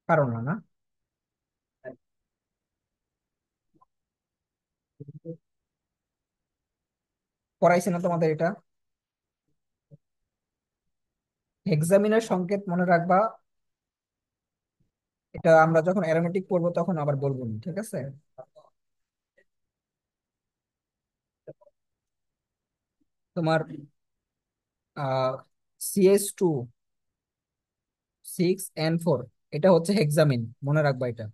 কারণ না, না? পড়াইছে না তোমাদের এটা? হেক্সামিনের সংকেত মনে রাখবা। এটা আমরা যখন অ্যারোমেটিক পড়বো তখন আবার বলবো নি, ঠিক আছে? তোমার CS2 6N4, এটা হচ্ছে হেক্সামিন, মনে রাখবা এটা।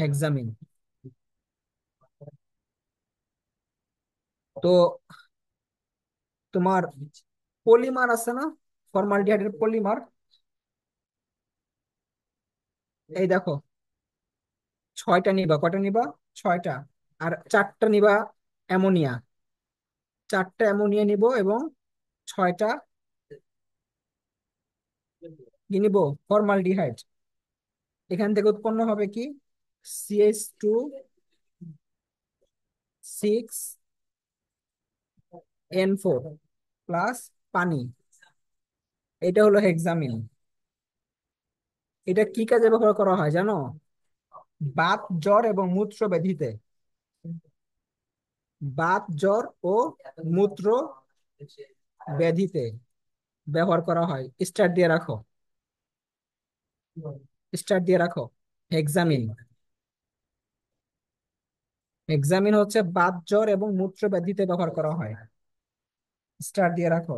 হেক্সামিন। তো তোমার পলিমার আছে না, ফর্মালডিহাইডের পলিমার? এই দেখো, ছয়টা নিবা, কয়টা নিবা? ছয়টা। আর চারটা নিবা অ্যামোনিয়া। চারটা অ্যামোনিয়া নিব এবং ছয়টা কি নিব? ফর্মালডিহাইড। এখান থেকে উৎপন্ন হবে কি? CH2 6N4 প্লাস পানি। এটা হলো হেক্সামিন। এটা কি কাজে ব্যবহার করা হয় জানো? বাত, জ্বর এবং মূত্র ব্যাধিতে। বাত, জ্বর ও মূত্র ব্যাধিতে ব্যবহার করা হয়। স্টার দিয়ে রাখো, স্টার দিয়ে রাখো। হেক্সামিন। হেক্সামিন হচ্ছে বাত, জ্বর এবং মূত্র ব্যাধিতে ব্যবহার করা হয়। স্টার দিয়ে রাখো।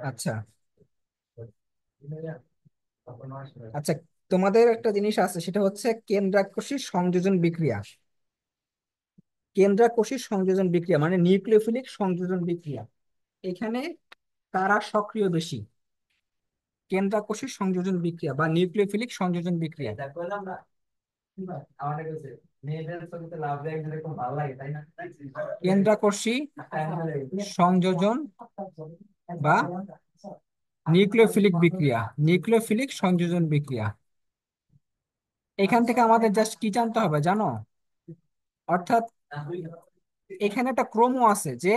আচ্ছা, আচ্ছা, তোমাদের একটা জিনিস আছে, সেটা হচ্ছে কেন্দ্রাকর্ষী সংযোজন বিক্রিয়া। কেন্দ্রাকর্ষী সংযোজন বিক্রিয়া মানে নিউক্লিওফিলিক সংযোজন বিক্রিয়া। এখানে কারা সক্রিয় বেশি? কেন্দ্রাকর্ষী সংযোজন বিক্রিয়া বা নিউক্লিওফিলিক সংযোজন বিক্রিয়া। কেন্দ্রাকর্ষী সংযোজন বা নিউক্লিওফিলিক বিক্রিয়া, নিউক্লিওফিলিক সংযোজন বিক্রিয়া। এখান থেকে আমাদের জাস্ট কি জানতে হবে জানো? অর্থাৎ এখানে একটা ক্রম আছে যে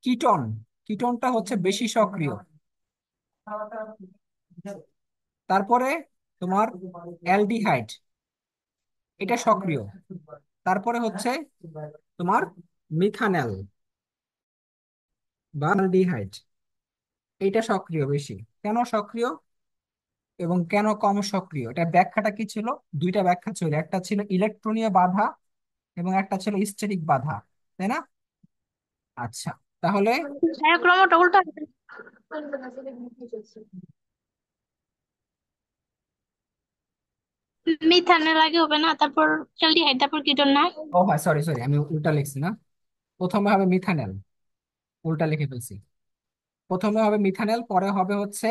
কিটন, কিটনটা হচ্ছে বেশি সক্রিয়। তারপরে তোমার অ্যালডিহাইড, এটা সক্রিয়। তারপরে হচ্ছে তোমার মিথানেল বা অ্যালডিহাইড, এটা সক্রিয় বেশি। কেন সক্রিয় এবং কেন কম সক্রিয়, এটা ব্যাখ্যাটা কি ছিল? দুইটা ব্যাখ্যা ছিল, একটা ছিল ইলেকট্রনীয় বাধা এবং একটা ছিল স্টেরিক বাধা, তাই না? আচ্ছা, তাহলে হ্যাঁ, ক্রমটা উল্টা। মিথানের আগে হবে না, তারপর অ্যালডিহাইড, তারপর কিটোন না? ও হয়, সরি সরি, আমি উল্টা লিখছি না। প্রথমে হবে মিথানেল, উল্টা লিখে ফেলছি। প্রথমে হবে মিথানেল, পরে হবে হচ্ছে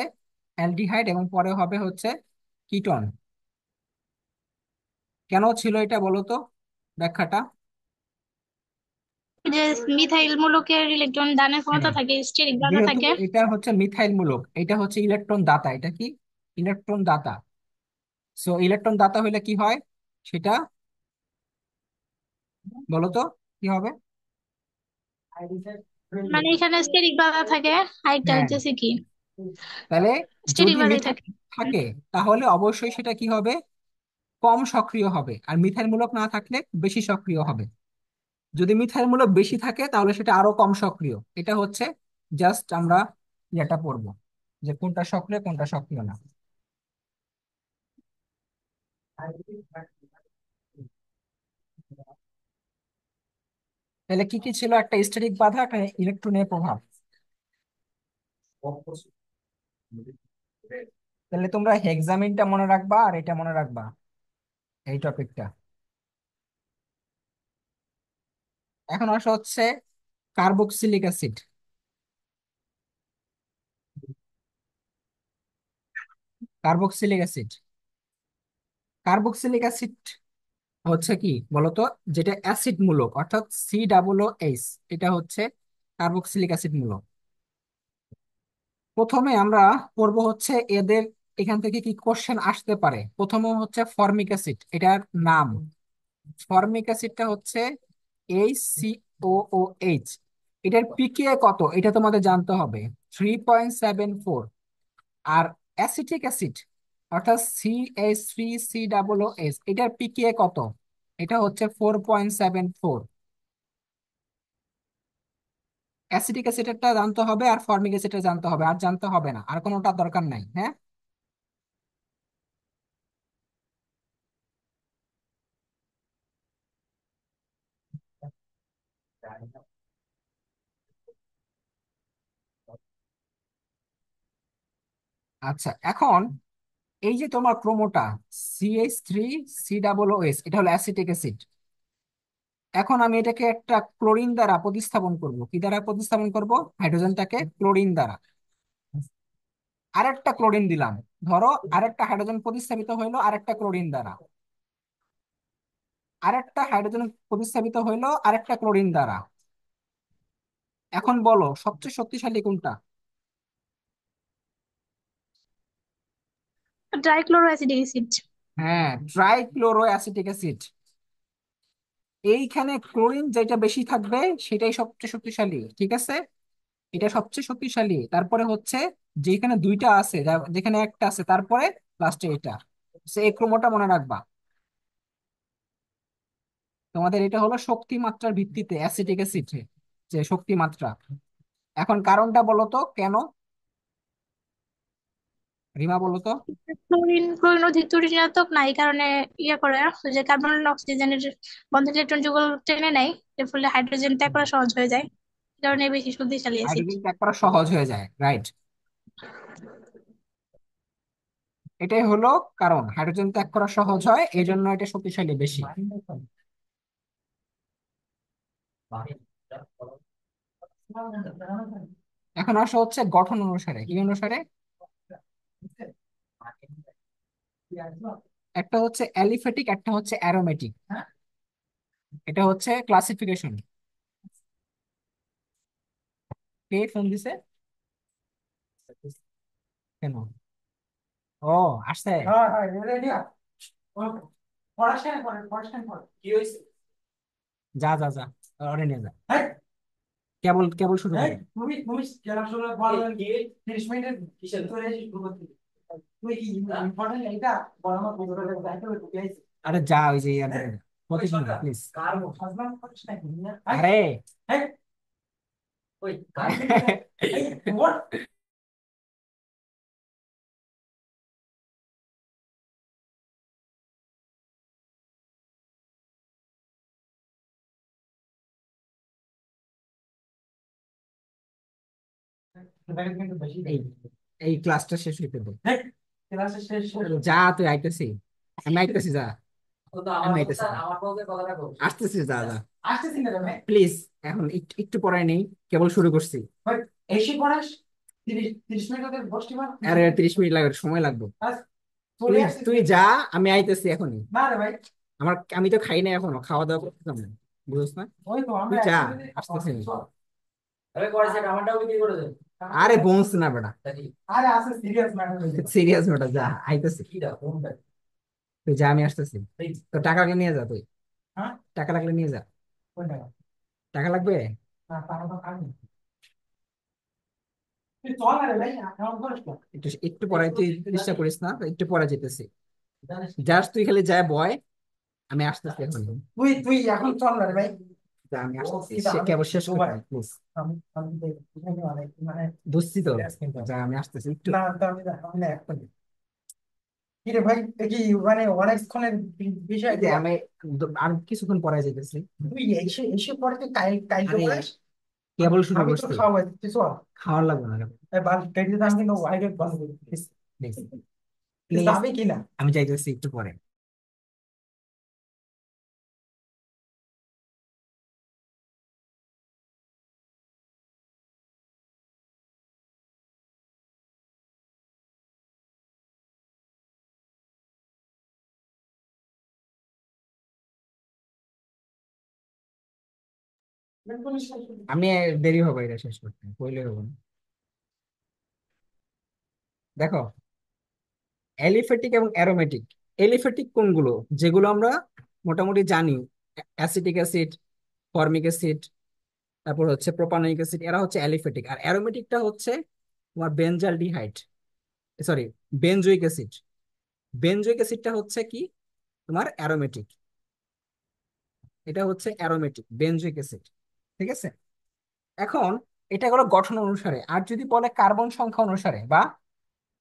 অ্যালডিহাইড এবং পরে হবে হচ্ছে কিটন। কেন ছিল এটা বলো তো, ব্যাখ্যাটা? যে মিথাইল মূলকের ইলেকট্রন দানের ক্ষমতা হ্যাঁ, থাকে, স্টেরিক বাধা যেহেতু থাকে। এটা হচ্ছে মিথাইল মূলক, এটা হচ্ছে ইলেকট্রন দাতা। এটা কি? ইলেকট্রন দাতা। সো ইলেকট্রন দাতা হইলে কি হয় সেটা বলো তো, কি হবে? মানে এখানে স্টেরিক বাধা থাকে, আরেকটা হ্যাঁ, হইতেছে কি, তাহলে স্টেরিক যদি বাধাই মিথাইল থাকে। থাকে তাহলে অবশ্যই সেটা কি হবে? কম সক্রিয় হবে। আর মিথাইল মূলক না থাকলে বেশি সক্রিয় হবে। যদি মিথাইল মূলক বেশি থাকে তাহলে সেটা আরো কম সক্রিয়। এটা হচ্ছে জাস্ট আমরা যেটা পড়বো, যে কোনটা সক্রিয় কোনটা সক্রিয় না। তাহলে কি কি ছিল? একটা স্ট্যাটিক বাধা, একটা ইলেকট্রনের প্রভাব। তাহলে তোমরা হেক্সামিনটা মনে রাখবা আর এটা মনে রাখবা, এই টপিকটা। এখন আসা হচ্ছে carboxylic acid. Carboxylic acid, carboxylic acid হচ্ছে কি বলতো? যেটা অ্যাসিড মূলক, অর্থাৎ COOH, এটা হচ্ছে কার্বক্সিলিক অ্যাসিড মূলক। প্রথমে আমরা পড়বো হচ্ছে এদের এখান থেকে কি কোশ্চেন আসতে পারে। প্রথমে হচ্ছে ফর্মিক অ্যাসিড, এটার নাম। ফর্মিক অ্যাসিডটা হচ্ছে HCOOH। এটার পিকেএ কত এটা তোমাদের জানতে হবে, 3.74। আর অ্যাসিটিক অ্যাসিড অর্থাৎ CH3COOH, এটার পিকেএ কত, এটা হচ্ছে 4.74। অ্যাসিটিক অ্যাসিডটা জানতে হবে আর ফর্মিক অ্যাসিডটা জানতে হবে, আর জানতে হবে না, আর কোনোটা দরকার নাই। হ্যাঁ, আচ্ছা। এখন এই যে তোমার ক্রোমোটা CH3COOH, এটা হলো অ্যাসিটিক অ্যাসিড। এখন আমি এটাকে একটা ক্লোরিন দ্বারা প্রতিস্থাপন করব। কি দ্বারা প্রতিস্থাপন করব? হাইড্রোজেনটাকে ক্লোরিন দ্বারা। আরেকটা ক্লোরিন দিলাম, ধরো আরেকটা হাইড্রোজেন প্রতিস্থাপিত হইলো আরেকটা ক্লোরিন দ্বারা। আরেকটা হাইড্রোজেন প্রতিস্থাপিত হইলো আরেকটা ক্লোরিন দ্বারা। এখন বলো সবচেয়ে শক্তিশালী কোনটা? Trichloro acidic acid. হ্যাঁ, ট্রাইক্লোরো অ্যাসিটিক অ্যাসিড। এইখানে ক্লোরিন যেটা বেশি থাকবে সেটাই সবচেয়ে শক্তিশালী, ঠিক আছে? এটা সবচেয়ে শক্তিশালী। তারপরে হচ্ছে যেখানে দুইটা আছে, যেখানে একটা আছে, তারপরে লাস্টে এটা। এই ক্রমটা মনে রাখবা। তোমাদের এটা হলো শক্তি মাত্রার ভিত্তিতে অ্যাসিটিক অ্যাসিড, যে শক্তি মাত্রা। এখন কারণটা বলো তো কেন, রিমা বলো তো। ক্লোরিন ক্লোরিন অধিক ঋণাত্মক না, এই কারণে ইয়ে করে, যে কার্বন অক্সিজেনের বন্ধন ইলেকট্রন যুগল টেনে নেয়, এর ফলে হাইড্রোজেন ত্যাগ করা সহজ হয়ে যায়, এই কারণে বেশি শক্তিশালী অ্যাসিড। হাইড্রোজেন ত্যাগ করা সহজ হয়ে যায়, রাইট। এটাই হলো কারণ, হাইড্রোজেন ত্যাগ করা সহজ হয় এই জন্য এটা শক্তিশালী বেশি। এখন আসা হচ্ছে গঠন অনুসারে, কি অনুসারে? একটা হচ্ছে অ্যালিফেটিক, একটা হচ্ছে অ্যারোমেটিক। এটা হচ্ছে ক্লাসিফিকেশন। কে ফোন দিছে? কেন? ও, আসছে। যা যা যা, ওরে নিয়ে যা। কেবল কেবল শুরু করে। আরে যা, ওই যে প্লিজ। আরে এই এই ক্লাসটা শেষ হইতে দে। যা, তুই আইতেছি, আমি আইতেছি, যা। আমি আইতেছি, আসতেছি, যা যা। প্লিজ, এখন একটু পড়াই নেই, কেবল শুরু করছি। আরে 30 মিনিট লাগবে, সময় লাগবে। তুই যা, আমি আইতেছি এখনই। আমি তো খাই না এখনো, খাওয়া দাওয়া করতেছিলাম না, বুঝছ না? তুই যা, আসতেছি আমি। আরে বলছ না বেটা, সিরিয়াস বেটা, যা আইতেছি। তুই যা, আমি আসতেছি। তো টাকা লাগলে নিয়ে যা তুই, টাকা লাগলে নিয়ে যা। টাকা লাগবে? একটু একটু পরে, তুই চেষ্টা করিস না, একটু পরে যেতেছি। জাস্ট তুই খালি যায় বয়, আমি আসতেছি এখন। যা, আমি আসতেছি, কেবল শেষ করতে প্লিজ। বুঝছি তো, যা আমি আসতেছি একটু। এই যে আমি আর কিছুক্ষণ পরে যেতেছি। আরে কেবল শুরু করছি, খাওয়ার লাগবে না। প্লিজ প্লিজ, আমি চাইতেছি একটু পরে। আমি দেরি হবে এটা শেষ করতে, বইলে হবে না। দেখো, অ্যালিফেটিক এবং অ্যারোমেটিক। এলিফেটিক কোনগুলো, যেগুলো আমরা মোটামুটি জানি, অ্যাসিটিক অ্যাসিড, ফর্মিক অ্যাসিড, তারপর হচ্ছে প্রোপানোয়িক অ্যাসিড, এরা হচ্ছে অ্যালিফেটিক। আর অ্যারোমেটিকটা হচ্ছে তোমার benzaldehyde, sorry, benzoic acid. Benzoic অ্যাসিডটা হচ্ছে কি তোমার অ্যারোমেটিক, এটা হচ্ছে অ্যারোমেটিক বেনজোইক অ্যাসিড। ঠিক আছে। এখন এটা হলো গঠন অনুসারে, আর যদি বলে কার্বন সংখ্যা অনুসারে বা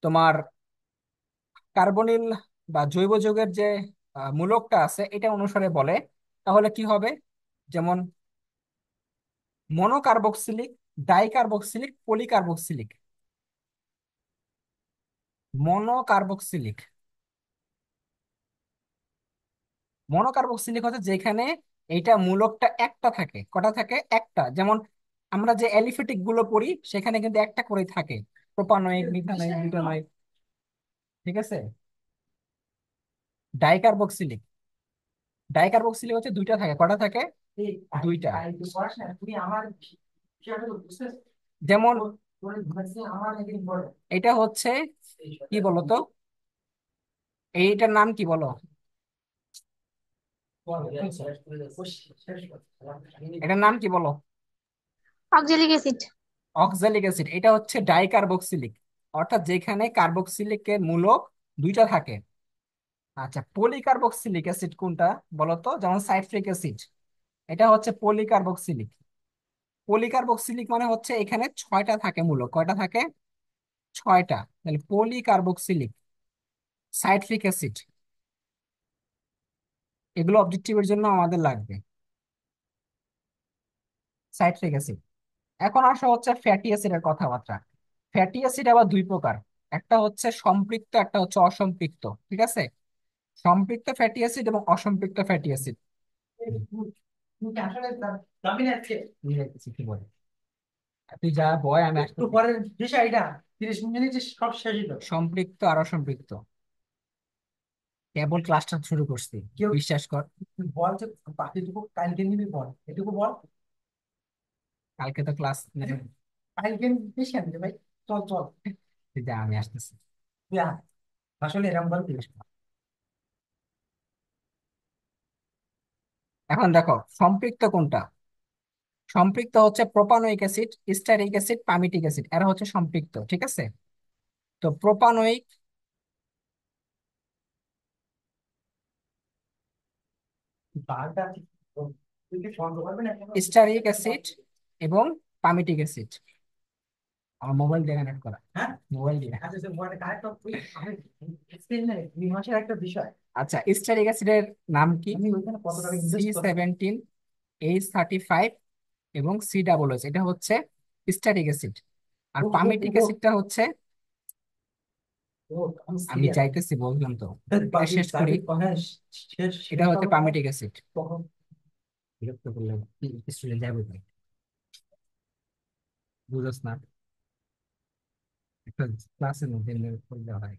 তোমার কার্বনিল বা জৈব যৌগের যে মূলকটা আছে এটা অনুসারে বলে, তাহলে কি হবে? যেমন মনোকার্বক্সিলিক, ডাইকার্বক্সিলিক, পলিকার্বক্সিলিক। মনোকার্বক্সিলিক, মনোকার্বক্সিলিক হচ্ছে যেখানে এইটা মূলকটা একটা থাকে। কটা থাকে? একটা। যেমন আমরা যে অ্যালিফেটিক গুলো পড়ি সেখানে কিন্তু একটা করে থাকে, প্রোপানয়েড, মিথানয়েড, বুটানয়েড। ঠিক আছে। ডাইকার্বক্সিলিক, ডাইকার্বক্সিলিক হচ্ছে দুইটা থাকে। কটা থাকে? দুইটা। যেমন এটা হচ্ছে কি বলতো, এইটার নাম কি বলো? এটার নাম কি বলো? Oxalic acid. Oxalic acid. এটা হচ্ছে ডাইকার্বক্সিলিক, অর্থাৎ যেখানে কার্বক্সিলিকের মূলক দুইটা থাকে। আচ্ছা, পলিকার্বক্সিলিক অ্যাসিড কোনটা বলতো? যেমন সাইট্রিক অ্যাসিড, এটা হচ্ছে পলিকার্বক্সিলিক। পলিকার্বক্সিলিক মানে হচ্ছে এখানে ছয়টা থাকে মূলক। কয়টা থাকে? ছয়টা। তাহলে পলিকার্বক্সিলিক, সাইট্রিক অ্যাসিড, এগুলো অবজেক্টিভের জন্য আমাদের লাগবে। Citric acid. এখন আসা হচ্ছে ফ্যাটি অ্যাসিডের কথাবার্তা। ফ্যাটি অ্যাসিড আবার দুই প্রকার, একটা হচ্ছে সম্পৃক্ত, একটা হচ্ছে অসম্পৃক্ত। ঠিক আছে। সম্পৃক্ত ফ্যাটি অ্যাসিড এবং অসম্পৃক্ত ফ্যাটি অ্যাসিড। কি বলে? তুই যা বয়, আমি একটু পরের বিষয়টা 30 মিনিট সব শেষ হলো। সম্পৃক্ত আর অসম্পৃক্ত, কেবল ক্লাসটা শুরু করছি, কেউ বিশ্বাস কর। তুই বল যে বাকিটুকু কালকে নিবি, বল এটুকু বল। কালকে তো ক্লাস নেই। কালকে নিস কেন রে ভাই? চল চল, তুই যা, আমি আসতেছি। তুই আয়। আসলে এরকম বল জিজ্ঞেস কর। এখন দেখো সম্পৃক্ত কোনটা। সম্পৃক্ত হচ্ছে propanoic acid, stearic acid, palmitic acid, এরা হচ্ছে সম্পৃক্ত। ঠিক আছে। তো প্রোপানোয়িক, স্টারিক অ্যাসিড এবং পামিটিক অ্যাসিড। আমার মোবাইল দিয়ে কানেক্ট করা। হ্যাঁ, মোবাইল দিয়ে। একটা বিষয়। আচ্ছা, স্টারিক অ্যাসিডের নাম কি? C17H35 এবং C OO, এটা হচ্ছে স্টারিক অ্যাসিড। আর পামিটিক অ্যাসিডটা হচ্ছে, আমি চাইতেছি বললাম তো, এটা শেষ করি। এটা হচ্ছে পামিটিক অ্যাসিড। বিরক্ত করলাম, স্টুডেন্ট যাবে ভাই, বুঝোস না? একটা ক্লাসের মধ্যে এমনি করলে হয়,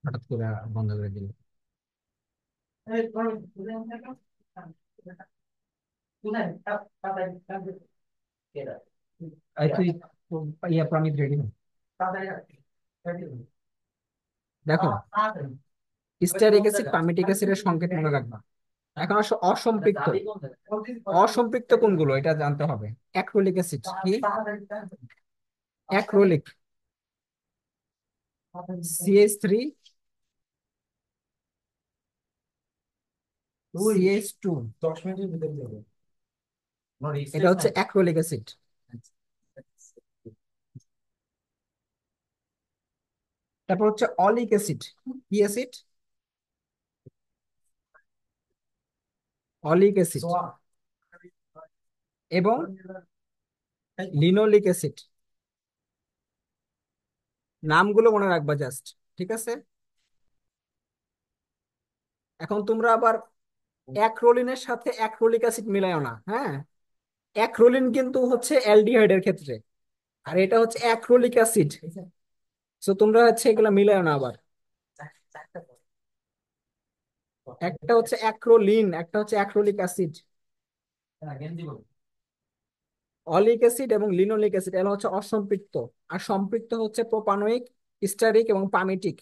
হঠাৎ করে বন্ধ করে দিল। এই তুই ইয়া প্রমিত রেডি। দেখো, স্টারিক অ্যাসিড, পামিটিক অ্যাসিডের সংকেত মনে রাখবা। এখন আসো অসম্পৃক্ত। অসম্পৃক্ত কোনগুলো এটা জানতে হবে। অ্যাক্রিলিক অ্যাসিড কি? Acrylic, CH3, CH2। 10 মিনিটের ভিতরে যাবে। এটা হচ্ছে অ্যাক্রিলিক অ্যাসিড। তারপর হচ্ছে অলিক অ্যাসিড। কি অ্যাসিড? অলিক অ্যাসিড। এবং লিনোলিক অ্যাসিড। নামগুলো মনে রাখবা জাস্ট। ঠিক আছে। এখন তোমরা আবার অ্যাক্রোলিনের সাথে অ্যাক্রোলিক অ্যাসিড মিলাইও না, হ্যাঁ। অ্যাক্রোলিন কিন্তু হচ্ছে অ্যালডিহাইডের ক্ষেত্রে, আর এটা হচ্ছে অ্যাক্রোলিক অ্যাসিড। তো তোমরা হচ্ছে এগুলা মিলাইও না আবার। একটা হচ্ছে অ্যাক্রোলিন, একটা হচ্ছে অ্যাক্রোলিক অ্যাসিড। অলিক অ্যাসিড এবং লিনোলিক অ্যাসিড এগুলো হচ্ছে অসম্পৃক্ত। আর সম্পৃক্ত হচ্ছে প্রোপানয়িক, স্টারিক এবং পামিটিক।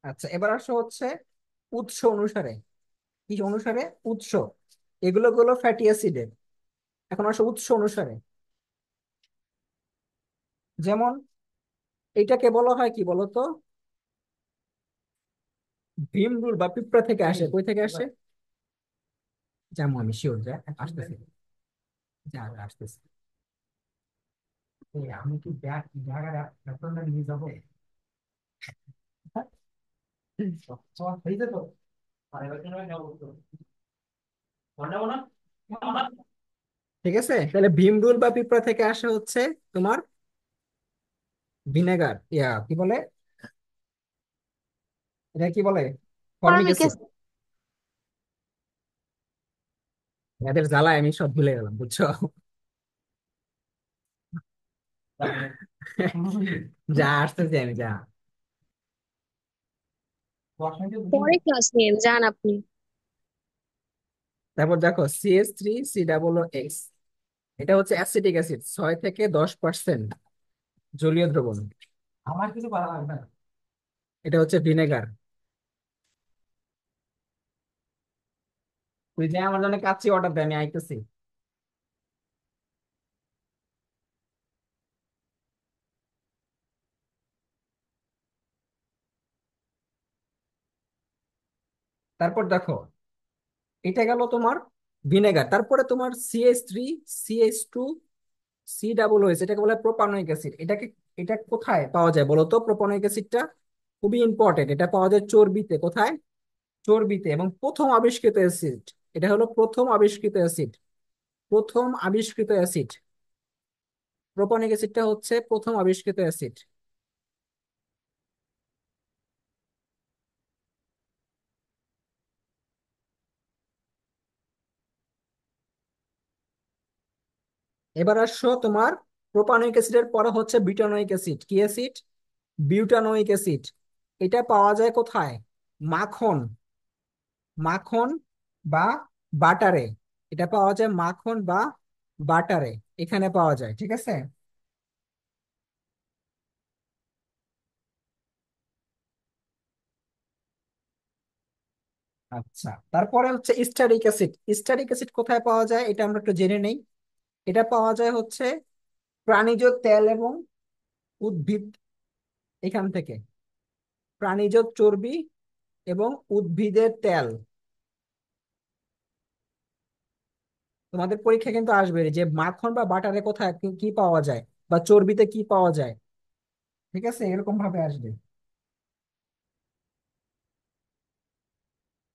আচ্ছা, এবার আসো হচ্ছে উৎস অনুসারে। কি অনুসারে? উৎস। এগুলো গুলো ফ্যাটি অ্যাসিডের। এখন আসো উৎস অনুসারে। যেমন এইটাকে বলা হয় কি বলতো? ভীমরুল বা পিঁপড়া থেকে আসে। কই থেকে আসে? যেমন আমি শিওর যা আসতেছি, যা আসতেছি। এই আমি কি ব্যাগ জায়গায় আপনারা নিয়ে যাবো? সব হয়েছে তো? আরে ওই জন্য নেবো তো। নেবো না? ঠিক আছে, তাহলে ভীমরুল বা পিঁপড়া থেকে আসে হচ্ছে তোমার ভিনেগার, কি বলে এটা, কি বলে? Formic formic acid. অ্যাসিড। এদের জ্বালায় আমি সব ভুলে গেলাম, বুঝছো? যা আসতেছি আমি, যা। পরে ক্লাস নিন, যান আপনি। তারপর দেখো CH3COO, এটা হচ্ছে অ্যাসিটিক অ্যাসিড, 6 থেকে 10% জলীয় দ্রবণ। আমার কিছু করা লাগবে না। এটা হচ্ছে ভিনেগার। তুই যে আমার জন্য কাচ্চি অর্ডার দে, আমি আইতেছি। তারপর দেখো, এটা গেল তোমার ভিনেগার। তারপরে তোমার CH2CH2COO, এটাকে বলে প্রোপানয়িক অ্যাসিড। এটা কোথায় পাওয়া যায় বলো তো? প্রোপানয়িক অ্যাসিডটা খুবই ইম্পর্টেন্ট। এটা পাওয়া যায় চর্বিতে। কোথায়? চর্বিতে। এবং প্রথম আবিষ্কৃত অ্যাসিড, এটা হলো প্রথম আবিষ্কৃত অ্যাসিড। প্রথম আবিষ্কৃত অ্যাসিড প্রোপানয়িক অ্যাসিডটা হচ্ছে প্রথম আবিষ্কৃত অ্যাসিড। এবার আসো তোমার প্রোপানয়িক অ্যাসিডের পরে হচ্ছে বিউটানোয়িক অ্যাসিড। কি অ্যাসিড? Butanoic acid. এটা পাওয়া যায় কোথায়? মাখন। মাখন বা বাটারে। এটা পাওয়া যায় মাখন বা বাটারে, এখানে পাওয়া যায়। ঠিক আছে। আচ্ছা, তারপরে হচ্ছে স্টারিক অ্যাসিড। স্টারিক অ্যাসিড কোথায় পাওয়া যায় এটা আমরা একটু জেনে নেই। এটা পাওয়া যায় হচ্ছে প্রাণীজ তেল এবং উদ্ভিদ, এখান থেকে। প্রাণীজ চর্বি এবং উদ্ভিদের তেল। তোমাদের পরীক্ষা কিন্তু আসবে যে মাখন বা বাটারে কোথায় কি কি পাওয়া যায়, বা চর্বিতে কি পাওয়া যায়। ঠিক আছে, এরকম ভাবে আসবে।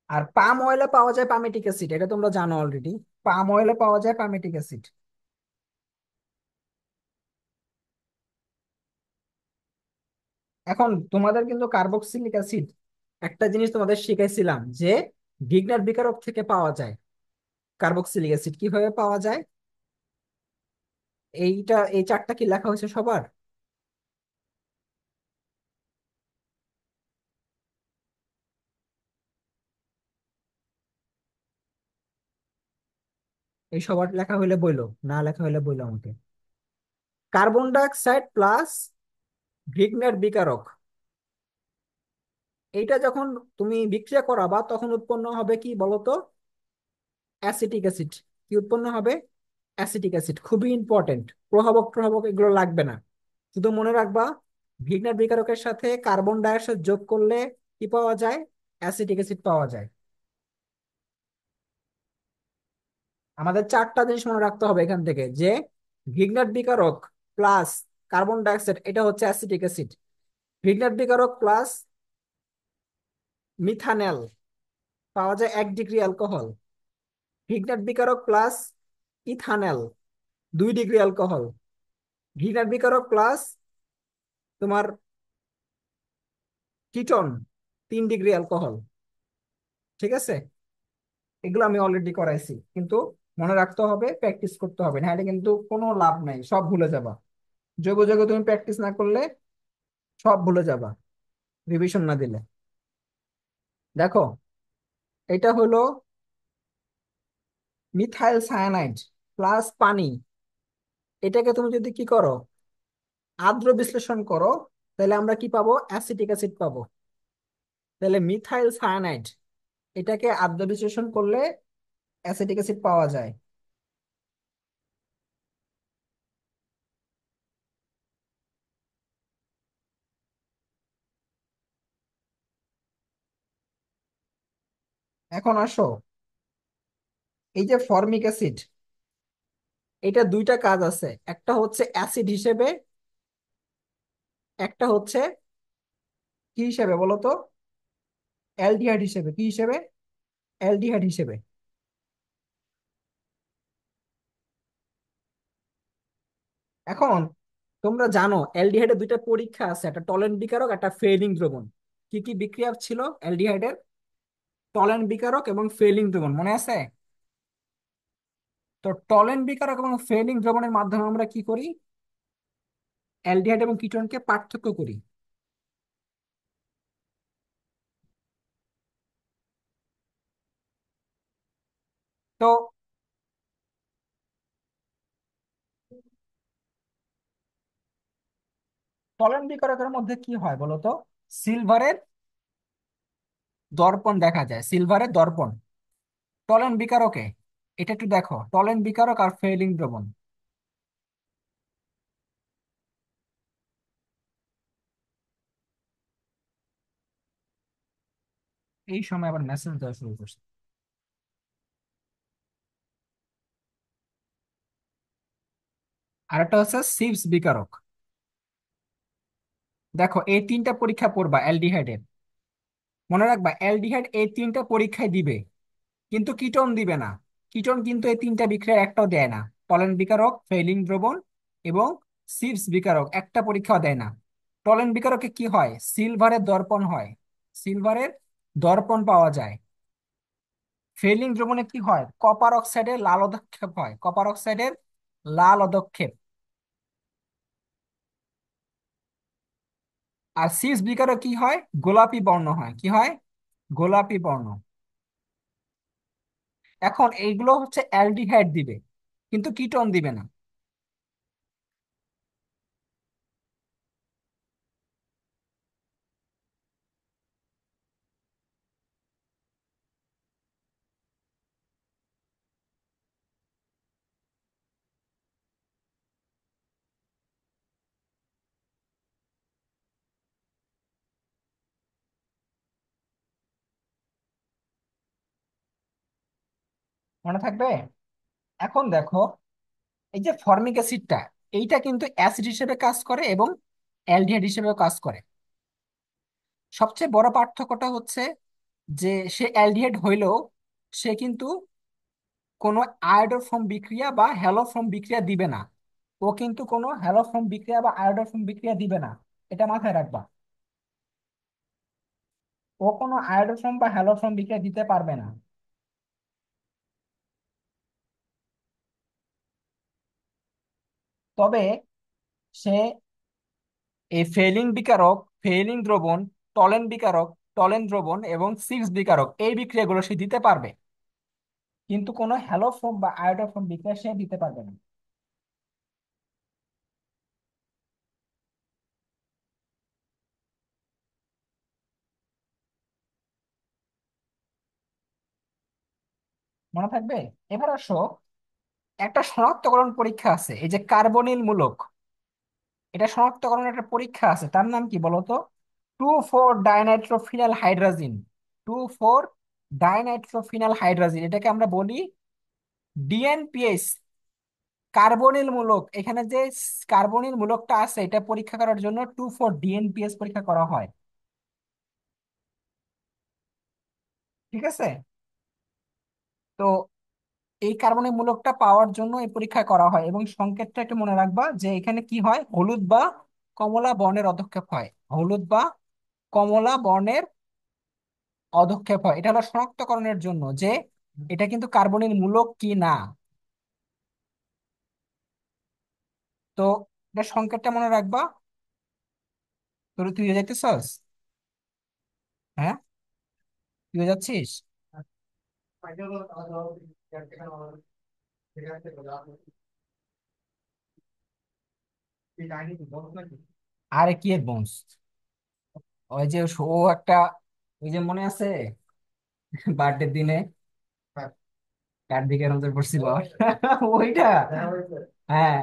আর পাম অয়েলে পাওয়া যায় পামেটিক অ্যাসিড, এটা তোমরা জানো অলরেডি। পাম অয়েলে পাওয়া যায় পামেটিক অ্যাসিড। এখন তোমাদের কিন্তু কার্বক্সিলিক অ্যাসিড, একটা জিনিস তোমাদের শিখাইছিলাম যে গিগনার বিকারক থেকে পাওয়া যায়। কার্বক্সিলিক অ্যাসিড কিভাবে পাওয়া যায়? এই চারটা কি লেখা হয়েছে সবার? এই সবার লেখা হইলে বইলো, না লেখা হইলে বইলো আমাকে। কার্বন ডাই অক্সাইড প্লাস ভিগনার বিকারক, এইটা যখন তুমি বিক্রিয়া করাবা তখন উৎপন্ন হবে কি বলতো? Acetic acid. কি উৎপন্ন হবে? Acetic acid. খুবই ইম্পর্টেন্ট। প্রভাবক প্রভাবক এগুলো লাগবে না, শুধু মনে রাখবা ভিগনার বিকারকের সাথে কার্বন ডাই অক্সাইড যোগ করলে কি পাওয়া যায়? অ্যাসিটিক অ্যাসিড পাওয়া যায়। আমাদের চারটা জিনিস মনে রাখতে হবে এখান থেকে, যে ভিগনার বিকারক প্লাস কার্বন ডাই অক্সাইড এটা হচ্ছে অ্যাসিটিক অ্যাসিড। ভিগনার বিকারক প্লাস মিথানেল পাওয়া যায় 1 ডিগ্রি অ্যালকোহল। ভিগনার বিকারক plus ethanal 2 degree alcohol. Grignard বিকারক প্লাস তোমার কিটন 3 ডিগ্রি অ্যালকোহল। ঠিক আছে, এগুলো আমি অলরেডি করাইছি, কিন্তু মনে রাখতে হবে, প্র্যাকটিস করতে হবে, নাহলে কিন্তু কোনো লাভ নাই, সব ভুলে যাবা। যোগ যোগ তুমি প্র্যাকটিস না করলে সব ভুলে যাবা, রিভিশন না দিলে। দেখো, এটা হলো মিথাইল সায়ানাইড প্লাস পানি। এটাকে তুমি যদি কি করো, আদ্র বিশ্লেষণ করো, তাহলে আমরা কি পাবো? অ্যাসিটিক অ্যাসিড পাবো। তাহলে মিথাইল সায়ানাইড, এটাকে আদ্র বিশ্লেষণ করলে অ্যাসিটিক অ্যাসিড পাওয়া যায়। এখন আসো, এই যে ফর্মিক অ্যাসিড, এটা দুইটা কাজ আছে। একটা হচ্ছে অ্যাসিড হিসেবে, একটা হচ্ছে কি হিসেবে বলো তো? অ্যালডিহাইড হিসেবে। কি হিসেবে? অ্যালডিহাইড হিসেবে। এখন তোমরা জানো অ্যালডিহাইডের দুইটা পরীক্ষা আছে, একটা টলেন বিকারক, একটা ফেলিং দ্রবণ। কি কি বিক্রিয়া ছিল অ্যালডিহাইডের? টলেন বিকারক এবং ফেলিং দ্রবণ, মনে আছে? তো টলেন বিকারক এবং ফেলিং দ্রবণের মাধ্যমে আমরা কি করি? অ্যালডিহাইড এবং কিটোনকে পার্থক্য করি। তো টলেন বিকারকের মধ্যে কি হয় বলো তো? সিলভারের দর্পণ দেখা যায়, সিলভারের দর্পণ। টলেন বিকারকে, এটা একটু দেখো, টলেন বিকারক আর ফেলিং দ্রবণ। এই সময় আবার মেসেজ দেওয়া শুরু করছে। আর একটা হচ্ছে সিভস বিকারক। দেখো, এই তিনটা পরীক্ষা পড়বা অ্যালডিহাইডের। মনে রাখবা, অ্যালডিহাইড এই তিনটা পরীক্ষায় দিবে, কিন্তু কিটোন দিবে না। কিটোন কিন্তু এই তিনটা বিক্রিয়ার একটাও দেয় না। টলেন বিকারক, ফেলিং দ্রবণ এবং সিভস বিকারক একটা পরীক্ষাও দেয় না। টলেন বিকারকে কি হয়? সিলভারের দর্পণ হয়, সিলভারের দর্পণ পাওয়া যায়। ফেলিং দ্রবণে কি হয়? কপার অক্সাইডের লাল অধক্ষেপ হয়, কপার অক্সাইডের লাল অধক্ষেপ। আর সিস বিকারে কি হয়? গোলাপি বর্ণ হয়। কি হয়? গোলাপি বর্ণ। এখন এইগুলো হচ্ছে অ্যালডিহাইড দিবে, কিন্তু কিটোন দিবে না। মনে থাকবে? এখন দেখো, এই যে ফর্মিক অ্যাসিডটা, এইটা কিন্তু অ্যাসিড হিসেবে কাজ করে এবং অ্যালডিহাইড হিসেবেও কাজ করে। সবচেয়ে বড় পার্থক্যটা হচ্ছে যে সে অ্যালডিহাইড হইলেও সে কিন্তু কোনো আয়োডোফর্ম বিক্রিয়া বা হ্যালোফর্ম বিক্রিয়া দিবে না। ও কিন্তু কোনো হ্যালোফর্ম বিক্রিয়া বা আয়োডোফর্ম বিক্রিয়া দিবে না, এটা মাথায় রাখবা। ও কোনো আয়োডোফর্ম বা হ্যালোফর্ম বিক্রিয়া দিতে পারবে না। তবে সে এই ফেলিং বিকারক, ফেলিং দ্রবণ, টলেন বিকারক, টলেন দ্রবণ এবং সিক্স বিকারক, এই বিক্রিয়াগুলো সে দিতে পারবে, কিন্তু কোনো হ্যালোফর্ম বা আয়োডোফর্ম বিক্রিয়া সে দিতে পারবে না। মনে থাকবে? এবার আসো, একটা শনাক্তকরণ পরীক্ষা আছে, এই যে কার্বনিল মূলক, এটা শনাক্তকরণের একটা পরীক্ষা আছে, তার নাম কি বলতো? 2,4-ডাইনাইট্রোফিনাল হাইড্রাজিন। 2,4-ডাইনাইট্রোফিনাল হাইড্রাজিন, এটাকে আমরা বলি ডিএনপিএস, কার্বনিল মূলক। এখানে যে কার্বনিল মূলকটা আছে, এটা পরীক্ষা করার জন্য 2,4-ডিএনপিএস পরীক্ষা করা হয়। ঠিক আছে? তো এই কার্বনিক মূলকটা পাওয়ার জন্য এই পরীক্ষা করা হয়, এবং সংকেতটা একটু মনে রাখবা যে এখানে কি হয়, হলুদ বা কমলা বর্ণের অধক্ষেপ হয়। হলুদ বা কমলা বর্ণের অধক্ষেপ হয়। এটা হলো শনাক্তকরণের জন্য যে এটা কিন্তু কার্বনিক মূলক কি না। তো এটা সংকেতটা মনে রাখবা। তুই তুই যাইতেছস? হ্যাঁ। তুই যাচ্ছিস? আরে কি এর বোনস, ওই যে ও একটা, ওই যে মনে আছে বার্থডে দিনে কার দিকে নজর পড়ছিল ওইটা। হ্যাঁ,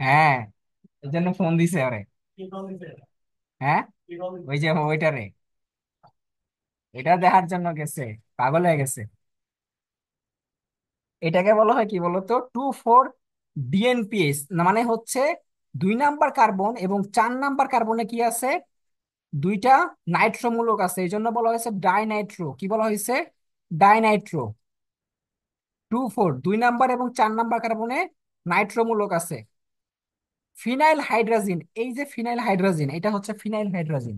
হ্যাঁ, এই জন্য ফোন দিছে ওরে। হ্যাঁ, ওই যে ওইটারে, এটা দেখার জন্য গেছে, পাগল হয়ে গেছে। এটাকে বলা হয় কি বলতো, 2,4 ডিএনপিএস, মানে হচ্ছে 2 নাম্বার কার্বন এবং 4 নাম্বার কার্বনে কি আছে, দুইটা নাইট্রো মূলক আছে, এই জন্য বলা হয়েছে ডাইনাইট্রো। কি বলা হয়েছে? ডাইনাইট্রো। 2,4, 2 নাম্বার এবং 4 নাম্বার কার্বনে নাইট্রো মূলক আছে। ফিনাইল হাইড্রাজিন, এই যে ফিনাইল হাইড্রাজিন, এটা হচ্ছে ফিনাইল হাইড্রাজিন।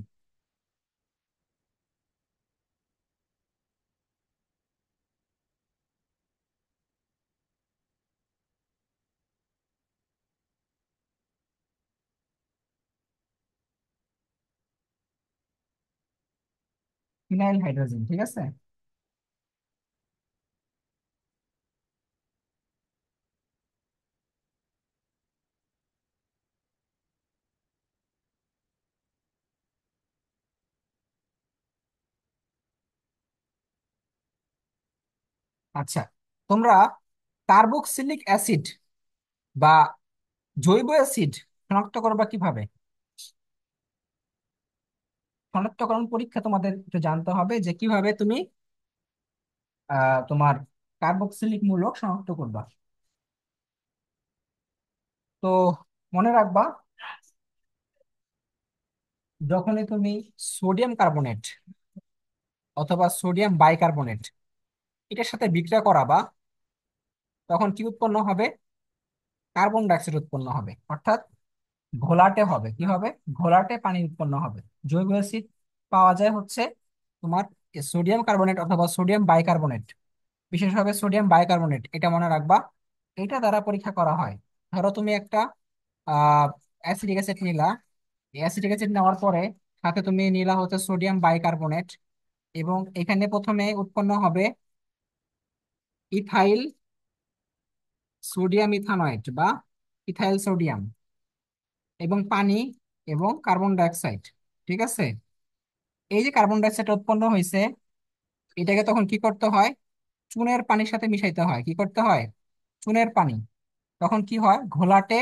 ফিনাইল হাইড্রাজিন, ঠিক আছে। আচ্ছা, তোমরা কার্বক্সিলিক অ্যাসিড বা জৈব অ্যাসিড শনাক্ত করবা কিভাবে? শনাক্তকরণ পরীক্ষা তোমাদের একটু জানতে হবে যে কিভাবে তুমি তোমার কার্বক্সিলিক মূলক শনাক্ত করবা। তো মনে রাখবা, যখনই তুমি সোডিয়াম কার্বনেট অথবা সোডিয়াম বাইকার্বনেট এটার সাথে বিক্রিয়া করাবা, তখন কি উৎপন্ন হবে? কার্বন ডাইঅক্সাইড উৎপন্ন হবে, অর্থাৎ ঘোলাটে হবে। কি হবে? ঘোলাটে পানি উৎপন্ন হবে। জৈব অ্যাসিড পাওয়া যায় হচ্ছে তোমার সোডিয়াম কার্বনেট অথবা সোডিয়াম বাইকার্বনেট, বিশেষভাবে সোডিয়াম বাইকার্বনেট, এটা মনে রাখবা। এটা দ্বারা পরীক্ষা করা হয়। ধরো তুমি একটা অ্যাসিটিক অ্যাসিড নিলা, অ্যাসিটিক অ্যাসিড নেওয়ার পরে সাথে তুমি নিলা হচ্ছে সোডিয়াম বাইকার্বনেট, এবং এখানে প্রথমে উৎপন্ন হবে ইথাইল সোডিয়াম ইথানয়েট বা ইথাইল সোডিয়াম, এবং পানি এবং কার্বন ডাইঅক্সাইড। ঠিক আছে, এই যে কার্বন ডাইঅক্সাইড উৎপন্ন হয়েছে, এটাকে তখন কি করতে হয়? চুনের পানির সাথে মিশাইতে হয়। কি করতে হয়? চুনের পানি। তখন কি হয়? ঘোলাটে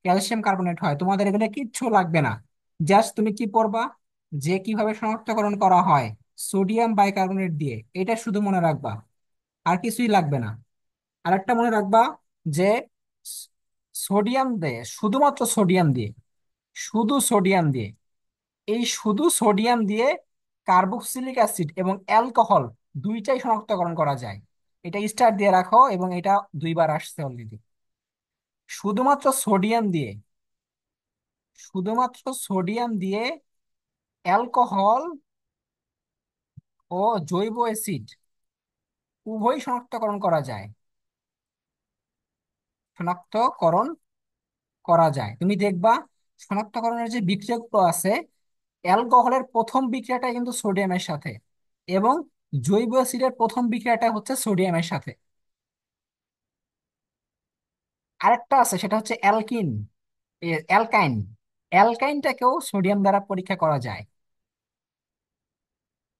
ক্যালসিয়াম কার্বনেট হয়। তোমাদের এগুলো কিচ্ছু লাগবে না, জাস্ট তুমি কি পড়বা, যে কিভাবে শনাক্তকরণ করা হয় সোডিয়াম বাইকার্বনেট দিয়ে, এটা শুধু মনে রাখবা, আর কিছুই লাগবে না। আরেকটা মনে রাখবা, যে সোডিয়াম দিয়ে, শুধুমাত্র সোডিয়াম দিয়ে, শুধু সোডিয়াম দিয়ে, এই শুধু সোডিয়াম দিয়ে কার্বক্সিলিক অ্যাসিড এবং অ্যালকোহল দুইটাই শনাক্তকরণ করা যায়। এটা স্টার দিয়ে রাখো, এবং এটা 2বার আসছে অলরেডি। শুধুমাত্র সোডিয়াম দিয়ে, শুধুমাত্র সোডিয়াম দিয়ে অ্যালকোহল ও জৈব অ্যাসিড উভয়ই শনাক্তকরণ করা যায়। শনাক্তকরণ করা যায়, তুমি দেখবা শনাক্তকরণের যে বিক্রিয়কগুলো আছে, অ্যালকোহলের প্রথম বিক্রিয়াটা কিন্তু সোডিয়ামের সাথে, এবং জৈব অ্যাসিডের প্রথম বিক্রিয়াটা হচ্ছে সোডিয়ামের সাথে। আরেকটা আছে, সেটা হচ্ছে অ্যালকিন, অ্যালকাইন। অ্যালকাইনটাকেও সোডিয়াম দ্বারা পরীক্ষা করা যায়।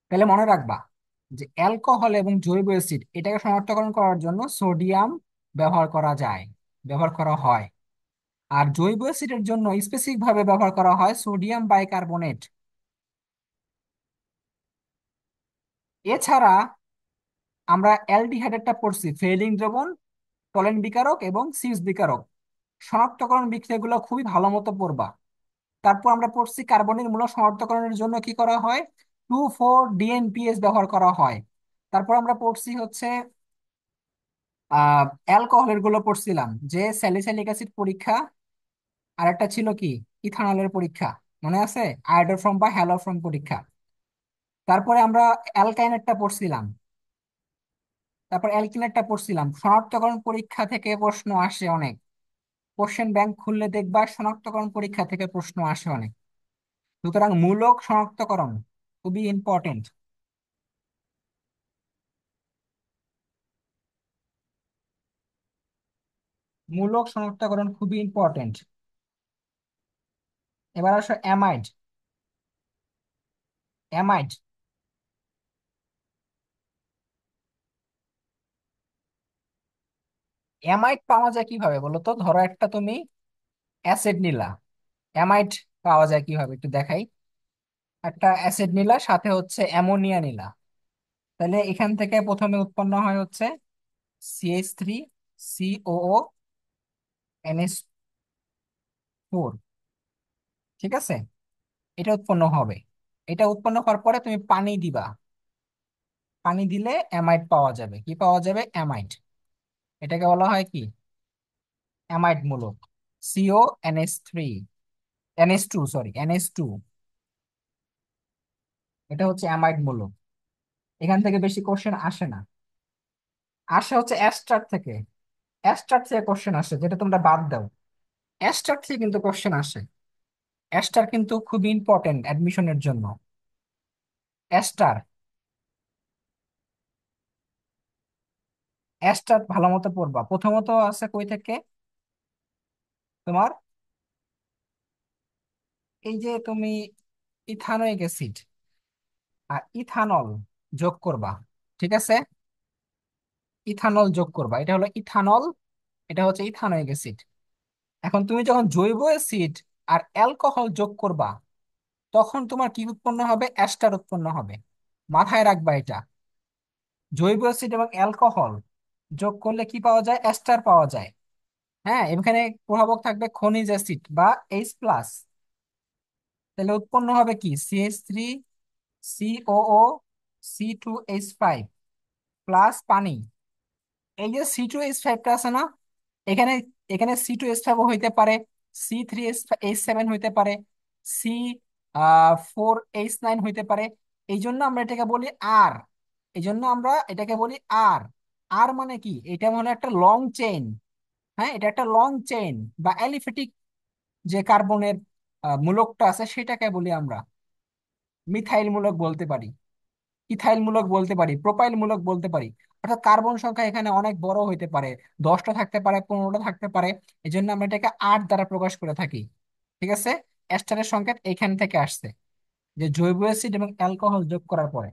তাহলে মনে রাখবা যে অ্যালকোহল এবং জৈব অ্যাসিড এটাকে শনাক্তকরণ করার জন্য সোডিয়াম ব্যবহার করা যায়, ব্যবহার করা হয়। আর জৈব অ্যাসিডের জন্য স্পেসিফিক ভাবে ব্যবহার করা হয় সোডিয়াম বাইকার্বনেট। এছাড়া আমরা অ্যালডিহাইডেরটা পড়ছি, ফেরিং দ্রবণ, টলেন বিকারক এবং সিস বিকারক। শনাক্তকরণ বিক্রিয়াগুলো খুবই ভালো মতো পড়বা। তারপর আমরা পড়ছি কার্বনিক মূলক শনাক্তকরণের জন্য কি করা হয়, 2,4 ডিএনপিএস ব্যবহার করা হয়। তারপর আমরা পড়ছি হচ্ছে অ্যালকোহলের গুলো পড়ছিলাম, যে স্যালিসাইলিক অ্যাসিড পরীক্ষা, আর একটা ছিল কি, ইথানলের পরীক্ষা, মনে আছে, আয়োডোফর্ম বা হ্যালোফর্ম পরীক্ষা। তারপরে আমরা অ্যালকাইনেরটা পড়ছিলাম, তারপর অ্যালকিনেরটা পড়ছিলাম। শনাক্তকরণ পরীক্ষা থেকে প্রশ্ন আসে অনেক, কোশ্চেন ব্যাংক খুললে দেখবা শনাক্তকরণ পরীক্ষা থেকে প্রশ্ন আসে অনেক। সুতরাং মূলক শনাক্তকরণ খুবই ইম্পর্টেন্ট। মূলক শনাক্তকরণ খুবই ইম্পর্টেন্ট। এবার আসো অ্যামাইড। অ্যামাইড অ্যামাইড পাওয়া যায় কিভাবে বলো তো? ধরো একটা তুমি অ্যাসিড নিলা, অ্যামাইড পাওয়া যায় কিভাবে একটু দেখাই। একটা অ্যাসিড নিলা, সাথে হচ্ছে অ্যামোনিয়া নিলা। তাহলে এখান থেকে প্রথমে উৎপন্ন হয় হচ্ছে CH3 COO NH4। ঠিক আছে, এটা উৎপন্ন হবে। এটা উৎপন্ন হওয়ার পরে তুমি পানি দিবা, পানি দিলে অ্যামাইড পাওয়া যাবে। কি পাওয়া যাবে? অ্যামাইড। এটাকে বলা হয় কি? অ্যামাইড মূলক। CONH3, NH2, sorry NH2। এটা হচ্ছে অ্যামাইড মূলক। এখান থেকে বেশি কোশ্চেন আসে না, আসে হচ্ছে অ্যাস্টার থেকে। অ্যাস্টার থেকে কোশ্চেন আসে, যেটা তোমরা বাদ দাও। অ্যাস্টার থেকে কিন্তু কোশ্চেন আসে। অ্যাস্টার কিন্তু খুব ইম্পর্টেন্ট অ্যাডমিশনের জন্য। অ্যাস্টার, অ্যাস্টার ভালো মতো পড়বা। প্রথমত আছে কই থেকে তোমার, এই যে তুমি ইথানোয়িক অ্যাসিড আর ইথানল যোগ করবা। ঠিক আছে, ইথানল যোগ করবা, এটা হলো ইথানল, এটা হচ্ছে ইথানোয়িক অ্যাসিড। এখন তুমি যখন জৈব অ্যাসিড আর অ্যালকোহল যোগ করবা, তখন তোমার কি উৎপন্ন হবে? অ্যাস্টার উৎপন্ন হবে। মাথায় রাখবা এটা। জৈব অ্যাসিড এবং অ্যালকোহল যোগ করলে কি পাওয়া যায়? অ্যাস্টার পাওয়া যায়। হ্যাঁ, এখানে প্রভাবক থাকবে খনিজ অ্যাসিড বা H+। তাহলে উৎপন্ন হবে কি? CH3 COO C2H5 প্লাস পানি। এই যে C2H5টা আছে না, এখানে এখানে C2H5 হইতে পারে, C3H7 হইতে পারে, C4H9 হইতে পারে। এই জন্য আমরা এটাকে বলি আর। এই জন্য আমরা এটাকে বলি আর। আর মানে কি? এটা হলো একটা লং চেইন। হ্যাঁ, এটা একটা লং চেইন বা অ্যালিফেটিক যে কার্বনের মূলকটা আছে, সেটাকে বলি আমরা মিথাইল মূলক বলতে পারি, ইথাইল মূলক বলতে পারি, প্রোপাইল মূলক বলতে পারি। অর্থাৎ কার্বন সংখ্যা এখানে অনেক বড় হইতে পারে, 10টা থাকতে পারে, 15টা থাকতে পারে। এই জন্য আমরা এটাকে 8 দ্বারা প্রকাশ করে থাকি। ঠিক আছে, অ্যাস্টারের সংকেত এখান থেকে আসছে, যে জৈব অ্যাসিড এবং অ্যালকোহল যোগ করার পরে।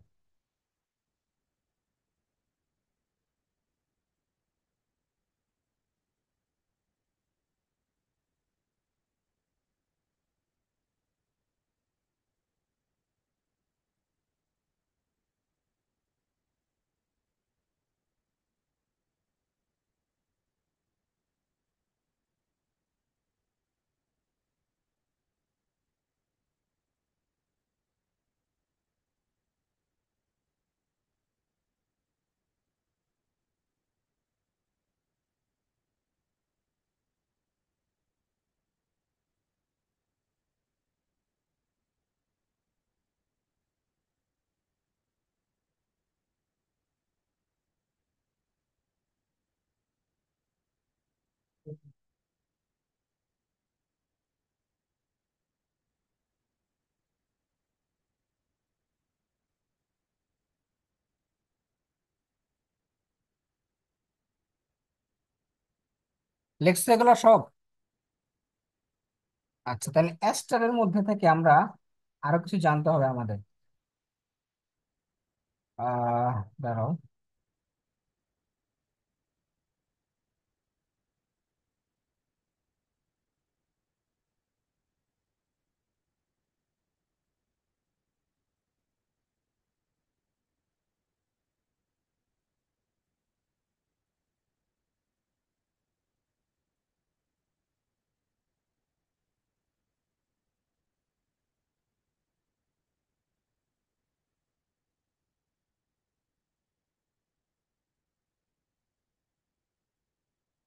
লেখছো এগুলো সব? আচ্ছা, তাহলে অ্যাস্টারের মধ্যে থেকে আমরা আরো কিছু জানতে হবে আমাদের। দাঁড়াও।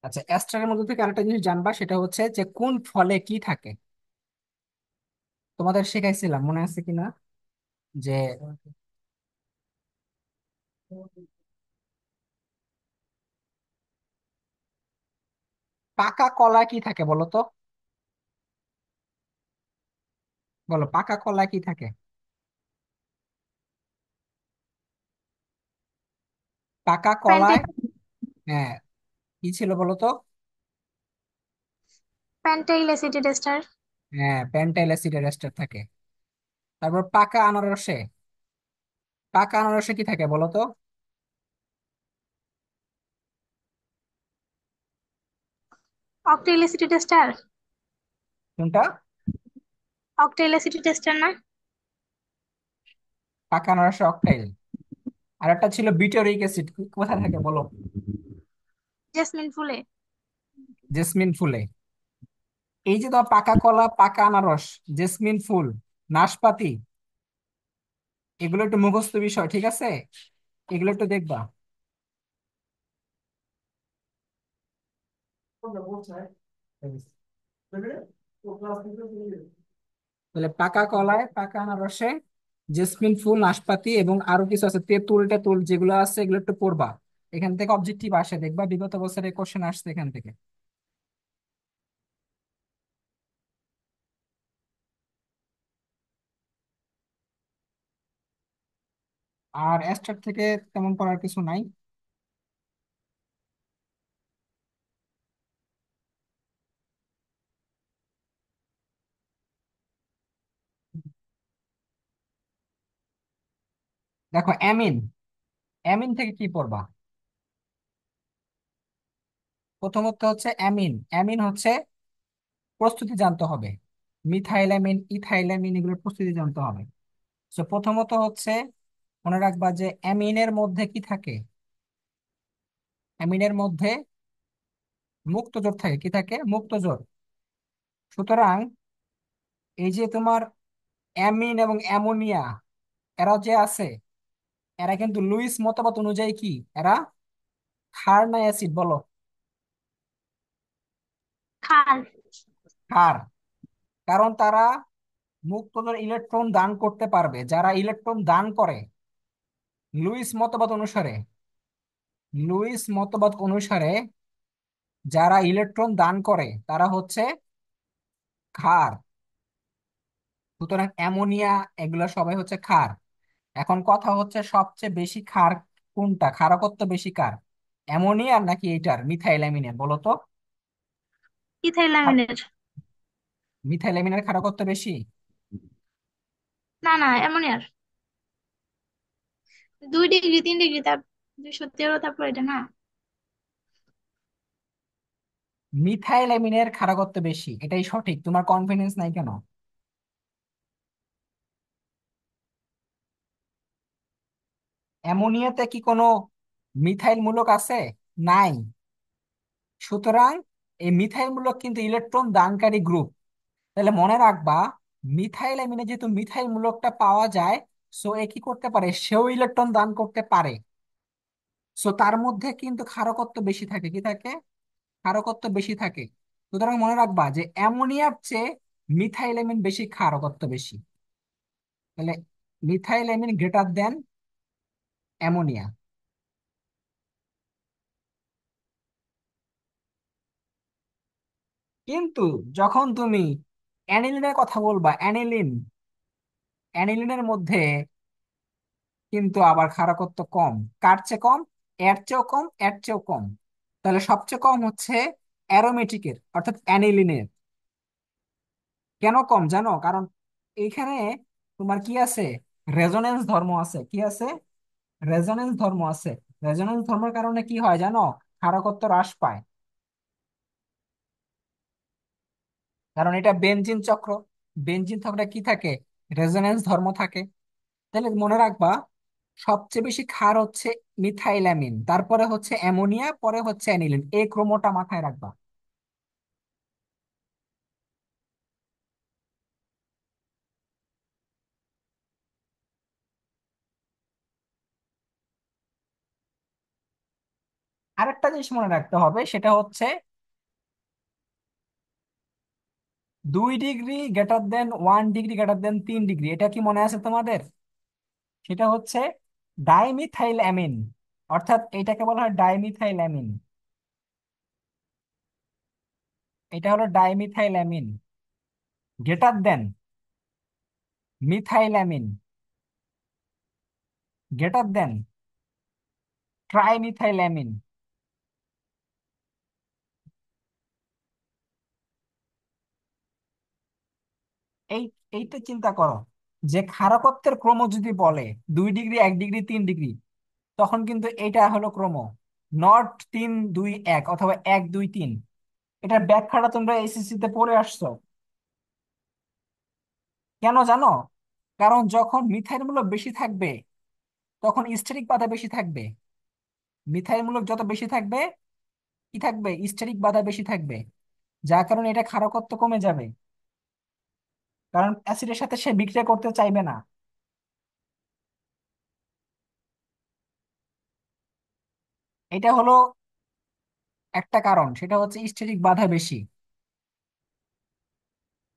আচ্ছা, অ্যাস্টারের মধ্যে থেকে আরেকটা জিনিস জানবা, সেটা হচ্ছে যে কোন ফলে কি থাকে। তোমাদের শেখাইছিলাম, মনে আছে কিনা, যে পাকা কলা কি থাকে বলো তো? বলো, পাকা কলা কি থাকে? পাকা প্যান্টে কলায়, হ্যাঁ, কি ছিল বলো তো? প্যান্টাইল অ্যাসিটেট এস্টার। হ্যাঁ, প্যান্টাইল অ্যাসিডের এস্টার থাকে। তারপর পাকা আনারসে কি থাকে বলো তো? অক্টেইল অ্যাসিটেট এস্টার। কোনটা? অক্টেইল অ্যাসিটেট এস্টার না? পাকা আনারসে অক্টাইল। আর একটা ছিল বিটারিক অ্যাসিড, কোথায় থাকে বলো? জেসমিন ফুলে। জেসমিন ফুলে। এই যে তোমার পাকা কলা, পাকা আনারস, জেসমিন ফুল, নাশপাতি, এগুলো একটু মুখস্থ বিষয়, ঠিক আছে? এগুলো একটু দেখবা। তাহলে পাকা কলায়, পাকা আনারসে, জেসমিন ফুল, নাশপাতি এবং আরো কিছু আছে, তেঁতুল টেতুল যেগুলো আছে, এগুলো একটু পড়বা। এখান থেকে অবজেক্টিভ আসে, দেখবা বিগত বছরে কোশ্চেন আসছে এখান থেকে। আর অ্যাস্টার থেকে তেমন করার কিছু নাই। দেখো অ্যামিন, অ্যামিন থেকে কি পড়বা? প্রথমত হচ্ছে অ্যামিন, অ্যামিন হচ্ছে প্রস্তুতি জানতে হবে। মিথাইলামিন, ইথাইলামিন, এগুলোর প্রস্তুতি জানতে হবে। তো প্রথমত হচ্ছে মনে রাখবা যে অ্যামিনের মধ্যে কি থাকে? অ্যামিনের মধ্যে মুক্ত জোট থাকে। কি থাকে? মুক্ত জোট। সুতরাং এই যে তোমার অ্যামিন এবং অ্যামোনিয়া, এরা যে আছে, এরা কিন্তু লুইস মতবাদ অনুযায়ী কি, এরা ক্ষার না অ্যাসিড বলো? খাল। ক্ষার। কারণ তারা মুক্তদের ইলেকট্রন দান করতে পারবে। যারা ইলেকট্রন দান করে লুইস মতবাদ অনুসারে, লুইস মতবাদ অনুসারে যারা ইলেকট্রন দান করে তারা হচ্ছে ক্ষার। সুতরাং অ্যামোনিয়া, এগুলো সবাই হচ্ছে ক্ষার। এখন কথা হচ্ছে সবচেয়ে বেশি ক্ষার কোনটা, ক্ষারকত্ব বেশি কার, অ্যামোনিয়ার নাকি এইটার মিথাইলামিনের বলো তো? ইথাইলামিনের। মিথাইলামিনের ক্ষারকত্ব বেশি। না না, অ্যামোনিয়ার। 2 ডিগ্রি 3 ডিগ্রি, তাপ 213, তারপর এটা না। মিথাইলামিনের ক্ষারকত্ব বেশি, এটাই সঠিক। তোমার কনফিডেন্স নাই কেন? অ্যামোনিয়াতে কি কোনো মিথাইল মূলক আছে? নাই। সুতরাং এই মিথাইল মূলক কিন্তু ইলেকট্রন দানকারী গ্রুপ। তাহলে মনে রাখবা, মিথাইল অ্যামিনে যেহেতু মিথাইল মূলকটা পাওয়া যায়, সো এ কি করতে পারে, সেও ইলেকট্রন দান করতে পারে। সো তার মধ্যে কিন্তু ক্ষারকত্ব বেশি থাকে। কি থাকে? ক্ষারকত্ব বেশি থাকে। সুতরাং মনে রাখবা যে অ্যামোনিয়ার চেয়ে মিথাইল অ্যামিন বেশি, ক্ষারকত্ব বেশি। তাহলে methyl amine greater than ammonia. কিন্তু যখন তুমি অ্যানিলিনের কথা বলবা, অ্যানিলিন, অ্যানিলিনের মধ্যে কিন্তু আবার ক্ষারকত্ব কম। কার চেয়ে কম? এর চেয়েও কম, এর চেয়েও কম। তাহলে সবচেয়ে কম হচ্ছে অ্যারোমেটিকের, অর্থাৎ অ্যানিলিনের। কেন কম জানো? কারণ এইখানে তোমার কি আছে, রেজোনেন্স ধর্ম আছে। কি আছে? রেজোনেন্স ধর্ম আছে। রেজোনেন্স ধর্মের কারণে কি হয় জানো? ক্ষারকত্ব হ্রাস পায়। কারণ এটা বেনজিন চক্র। বেনজিন চক্রে কি থাকে? রেজোনেন্স ধর্ম থাকে। তাহলে মনে রাখবা, সবচেয়ে বেশি ক্ষার হচ্ছে মিথাইলামিন, তারপরে হচ্ছে অ্যামোনিয়া, পরে হচ্ছে অ্যানিলিন। এই ক্রমটা মাথায় রাখবা। আরেকটা জিনিস মনে রাখতে হবে, সেটা হচ্ছে 2 degree greater than 1 degree greater than 3 degree. এটা কি মনে আছে তোমাদের? সেটা হচ্ছে ডাইমিথাইল অ্যামিন, অর্থাৎ এটাকে বলা হয় ডাইমিথাইল অ্যামিন। এটা হলো dimethyl amine greater than methyl amine greater than trimethylamine. এই এইটা চিন্তা করো, যে ক্ষারকত্বের ক্রম যদি বলে 2 ডিগ্রি, 1 ডিগ্রি, 3 ডিগ্রি, তখন কিন্তু এটা হলো ক্রম, নট 3 2 1 অথবা 1 2 3। এটার ব্যাখ্যাটা তোমরা এসএসসি তে পড়ে আসছো। কেন জানো? কারণ যখন মিথাইল মূলক বেশি থাকবে তখন স্টেরিক বাধা বেশি থাকবে। মিথাইল মূলক যত বেশি থাকবে, কি থাকবে, স্টেরিক বাধা বেশি থাকবে, যার কারণে এটা ক্ষারকত্ব কমে যাবে, কারণ অ্যাসিডের সাথে সে বিক্রিয়া করতে চাইবে না। এটা হলো একটা কারণ, সেটা হচ্ছে স্টেরিক বাধা বেশি।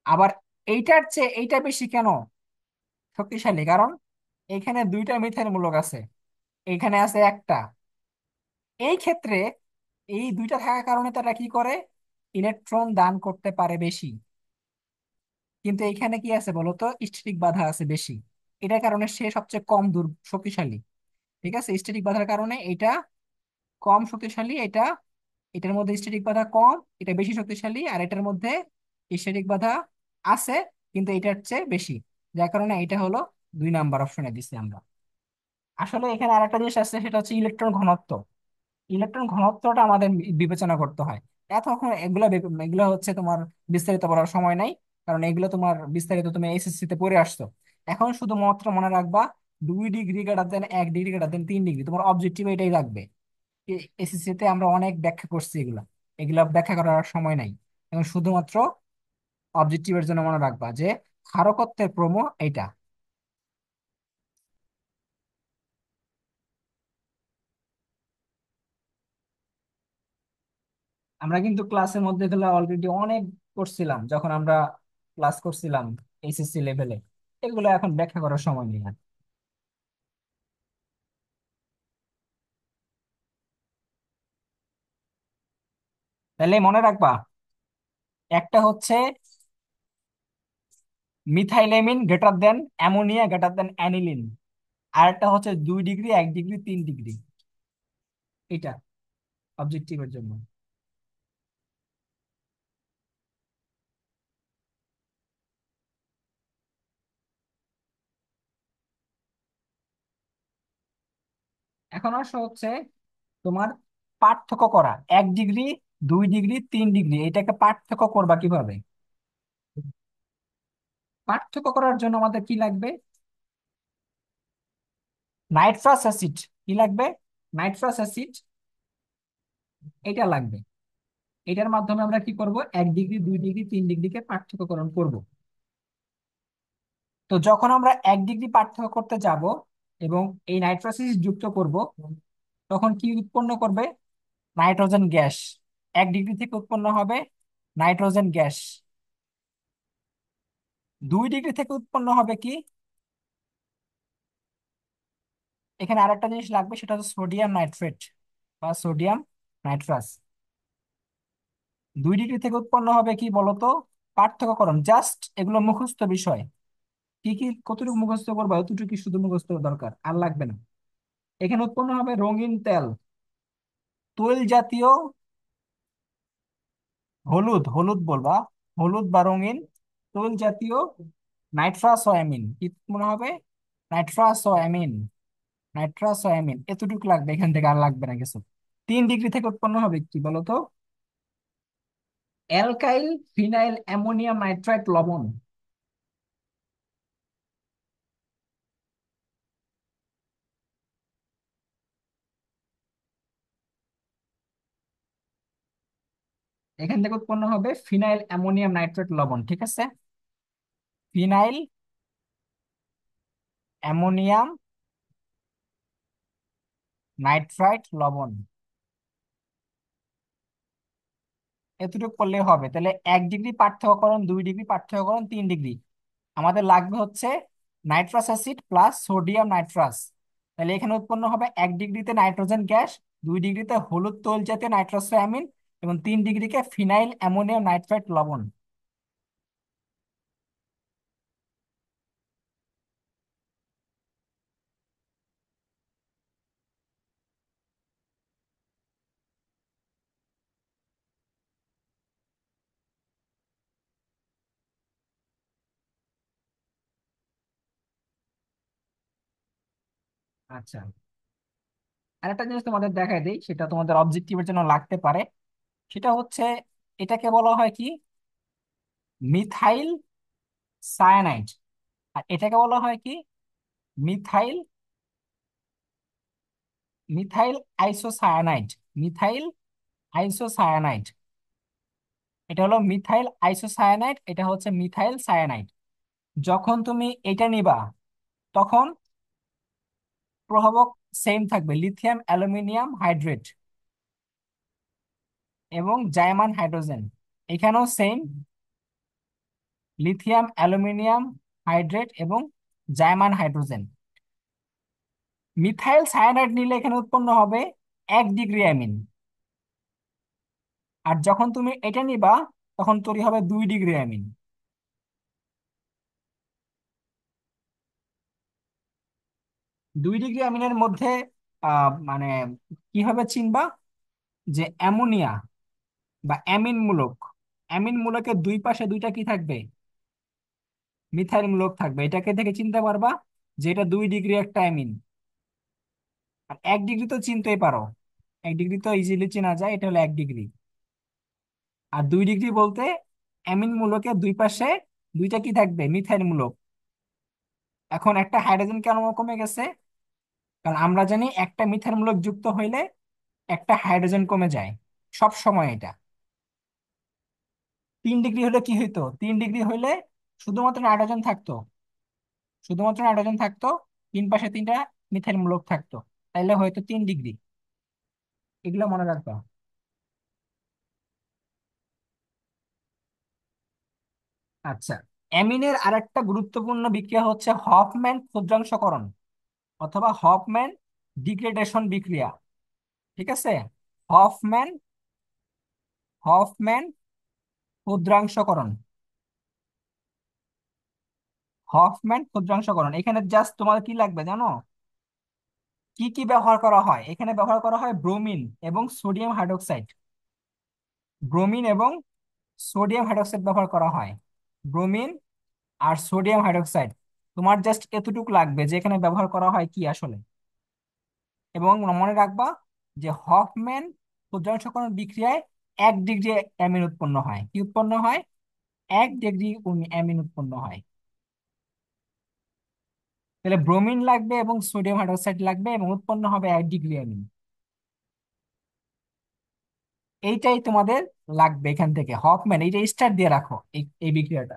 আবার এইটার চেয়ে এইটা বেশি কেন শক্তিশালী? কারণ এখানে দুইটা মিথাইল মূলক আছে, এখানে আছে একটা। এই ক্ষেত্রে এই দুইটা থাকার কারণে তারা কি করে, ইলেকট্রন দান করতে পারে বেশি। কিন্তু এখানে কি আছে বলতো, স্ট্যাটিক বাধা আছে বেশি, এটার কারণে সে সবচেয়ে কম দূর শক্তিশালী। ঠিক আছে, স্ট্যাটিক বাধার কারণে এটা কম শক্তিশালী, এটা, এটার মধ্যে স্ট্যাটিক বাধা কম, এটা বেশি শক্তিশালী, আর এটার মধ্যে স্ট্যাটিক বাধা আছে কিন্তু এটার চেয়ে বেশি, যার কারণে এটা হলো 2 নাম্বার অপশনে দিচ্ছি আমরা। আসলে এখানে আরেকটা জিনিস আছে, সেটা হচ্ছে ইলেকট্রন ঘনত্ব। ইলেকট্রন ঘনত্বটা আমাদের বিবেচনা করতে হয়। এখন এগুলো হচ্ছে তোমার বিস্তারিত বলার সময় নাই, কারণ এগুলো তোমার বিস্তারিত তুমি এসএসসি তে পড়ে আসছো। এখন শুধুমাত্র মনে রাখবা 2 degree greater than 1 degree greater than 3 degree, তোমার অবজেক্টিভ এটাই রাখবে। এসএসসি তে আমরা অনেক ব্যাখ্যা করছি এগুলা, এগুলা ব্যাখ্যা করার সময় নাই। এখন শুধুমাত্র অবজেক্টিভের জন্য মনে রাখবা যে ক্ষারকত্বের ক্রম এইটা। আমরা কিন্তু ক্লাসের মধ্যে এগুলো অলরেডি অনেক করছিলাম যখন আমরা ক্লাস করছিলাম এইচএসসি লেভেলে, এগুলো এখন ব্যাখ্যা করার সময় নেই আর। তাহলে মনে রাখবা, একটা হচ্ছে methylamine greater than ammonia greater than aniline, আর একটা হচ্ছে 2 ডিগ্রি, 1 ডিগ্রি, 3 ডিগ্রি, এটা অবজেক্টিভের জন্য। এখন আসো হচ্ছে তোমার পার্থক্য করা, 1 ডিগ্রি, 2 ডিগ্রি, 3 ডিগ্রি, এটাকে পার্থক্য করবা কিভাবে? পার্থক্য করার জন্য আমাদের কি লাগবে? Nitrous acid. কি লাগবে? নাইট্রাস অ্যাসিড, এটা লাগবে। এটার মাধ্যমে আমরা কি করব, 1 ডিগ্রি, 2 ডিগ্রি, 3 ডিগ্রিকে পার্থক্যকরণ করব। তো যখন আমরা 1 ডিগ্রি পার্থক্য করতে যাব এবং এই নাইট্রাস অ্যাসিড যুক্ত করব, তখন কি উৎপন্ন করবে? Nitrogen gas. 1 ডিগ্রি থেকে উৎপন্ন হবে নাইট্রোজেন গ্যাস। 2 ডিগ্রি থেকে উৎপন্ন হবে কি, এখানে আরেকটা জিনিস লাগবে, সেটা হচ্ছে সোডিয়াম নাইট্রেট বা সোডিয়াম নাইট্রাস। 2 ডিগ্রি থেকে উৎপন্ন হবে কি বলতো? পার্থক্যকরণ, জাস্ট এগুলো মুখস্থ বিষয়। কি কি কতটুকু মুখস্থ করবা অতটুকু শুধু মুখস্থ দরকার, আর লাগবে না। এখানে উৎপন্ন হবে রঙিন তেল, তৈল জাতীয়, হলুদ, হলুদ বলবা, হলুদ বা রঙিন তৈল জাতীয় নাইট্রাস ও অ্যামিন। কি মনে হবে? নাইট্রাস ও অ্যামিন, নাইট্রাস ও অ্যামিন, এতটুকু লাগবে, এখান থেকে আর লাগবে না কিছু। 3 ডিগ্রি থেকে উৎপন্ন হবে কি বলতো? অ্যালকাইল ফিনাইল অ্যামোনিয়াম নাইট্রাইট লবণ। এখান থেকে উৎপন্ন হবে ফিনাইল অ্যামোনিয়াম নাইট্রেট লবণ, ঠিক আছে? ফিনাইল অ্যামোনিয়াম নাইট্রাইট লবণ, এতটুকু করলে হবে। তাহলে 1 ডিগ্রি পার্থক্যকরণ, 2 ডিগ্রি পার্থক্যকরণ, 3 ডিগ্রি, আমাদের লাগবে হচ্ছে nitrous acid plus sodium nitrous. তাহলে এখানে উৎপন্ন হবে 1 ডিগ্রিতে নাইট্রোজেন গ্যাস, 2 ডিগ্রিতে হলুদ তৈল জাতীয় নাইট্রাস অ্যামিন, এবং 3 ডিগ্রিকে ফিনাইল অ্যামোনিয়াম নাইট্রাইট লবণ। আচ্ছা, আরেকটা জিনিস তোমাদের দেখাই দিই, সেটা তোমাদের অবজেক্টিভের জন্য লাগতে পারে। সেটা হচ্ছে, এটাকে বলা হয় কি, মিথাইল সায়ানাইড। আর এটাকে বলা হয় কি, methyl methyl isocyanide. Methyl isocyanide. এটা হলো মিথাইল আইসোসায়ানাইড, এটা হচ্ছে মিথাইল সায়ানাইড। যখন তুমি এটা নিবা, তখন প্রভাবক সেম থাকবে, লিথিয়াম অ্যালুমিনিয়াম হাইড্রেট এবং জাইমান হাইড্রোজেন। এখানেও সেম, লিথিয়াম অ্যালুমিনিয়াম হাইড্রেট এবং জাইমান হাইড্রোজেন। মিথাইল সায়ানাইড নিলে এখানে উৎপন্ন হবে 1 ডিগ্রি অ্যামিন। আর যখন তুমি এটা নিবা, তখন তৈরি হবে 2 ডিগ্রি অ্যামিন। 2 ডিগ্রি অ্যামিনের মধ্যে মানে কিভাবে চিনবা যে অ্যামোনিয়া বা অ্যামিন মূলক, অ্যামিন মূলকের দুই পাশে দুইটা কি থাকবে, মিথাইল মূলক থাকবে। এটাকে থেকে চিনতে পারবা যে এটা 2 ডিগ্রি একটা অ্যামিন। আর 1 ডিগ্রি তো চিনতেই পারো, 1 ডিগ্রি তো ইজিলি চেনা যায়, এটা হলো 1 ডিগ্রি। আর 2 ডিগ্রি বলতে অ্যামিন মূলকের দুই পাশে দুইটা কি থাকবে, মিথাইল মূলক। এখন একটা হাইড্রোজেন কেন কমে গেছে? কারণ আমরা জানি একটা মিথাইল মূলক যুক্ত হইলে একটা হাইড্রোজেন কমে যায়, সব সময় এটা। 3 ডিগ্রি হলে কি হইতো? 3 ডিগ্রি হইলে শুধুমাত্র নাইট্রোজেন থাকতো, শুধুমাত্র নাইট্রোজেন থাকতো, তিন পাশে তিনটা মিথাইল মূলক থাকতো, তাইলে হয়তো 3 ডিগ্রি। এগুলো মনে রাখবা। আচ্ছা, অ্যামিনের আরেকটা গুরুত্বপূর্ণ বিক্রিয়া হচ্ছে হফম্যান ক্ষুদ্রাংশকরণ অথবা হফম্যান ডিগ্রেডেশন বিক্রিয়া। ঠিক আছে, হফম্যান হফম্যান ক্ষুদ্রাংশকরণ। হফম্যান ক্ষুদ্রাংশকরণ, এখানে জাস্ট তোমার কি লাগবে জানো? কি কি ব্যবহার করা হয়? এখানে ব্যবহার করা হয় ব্রোমিন এবং সোডিয়াম হাইড্রোক্সাইড। ব্রোমিন এবং সোডিয়াম হাইড্রোক্সাইড ব্যবহার করা হয়। ব্রোমিন আর সোডিয়াম হাইড্রোক্সাইড। তোমার জাস্ট এতটুকু লাগবে যে এখানে ব্যবহার করা হয় কি আসলে। এবং মনে রাখবা যে হফম্যান ক্ষুদ্রাংশকরণ বিক্রিয়ায় 1 ডিগ্রি অ্যামিন উৎপন্ন হয়। কি উৎপন্ন হয়? 1 ডিগ্রি অ্যামিন উৎপন্ন হয়। তাহলে ব্রোমিন লাগবে এবং সোডিয়াম হাইড্রোক্সাইড লাগবে এবং উৎপন্ন হবে 1 ডিগ্রি অ্যামিন। এইটাই তোমাদের লাগবে এখান থেকে, হফম্যান, এইটা স্টার দিয়ে রাখো এই এই বিক্রিয়াটা।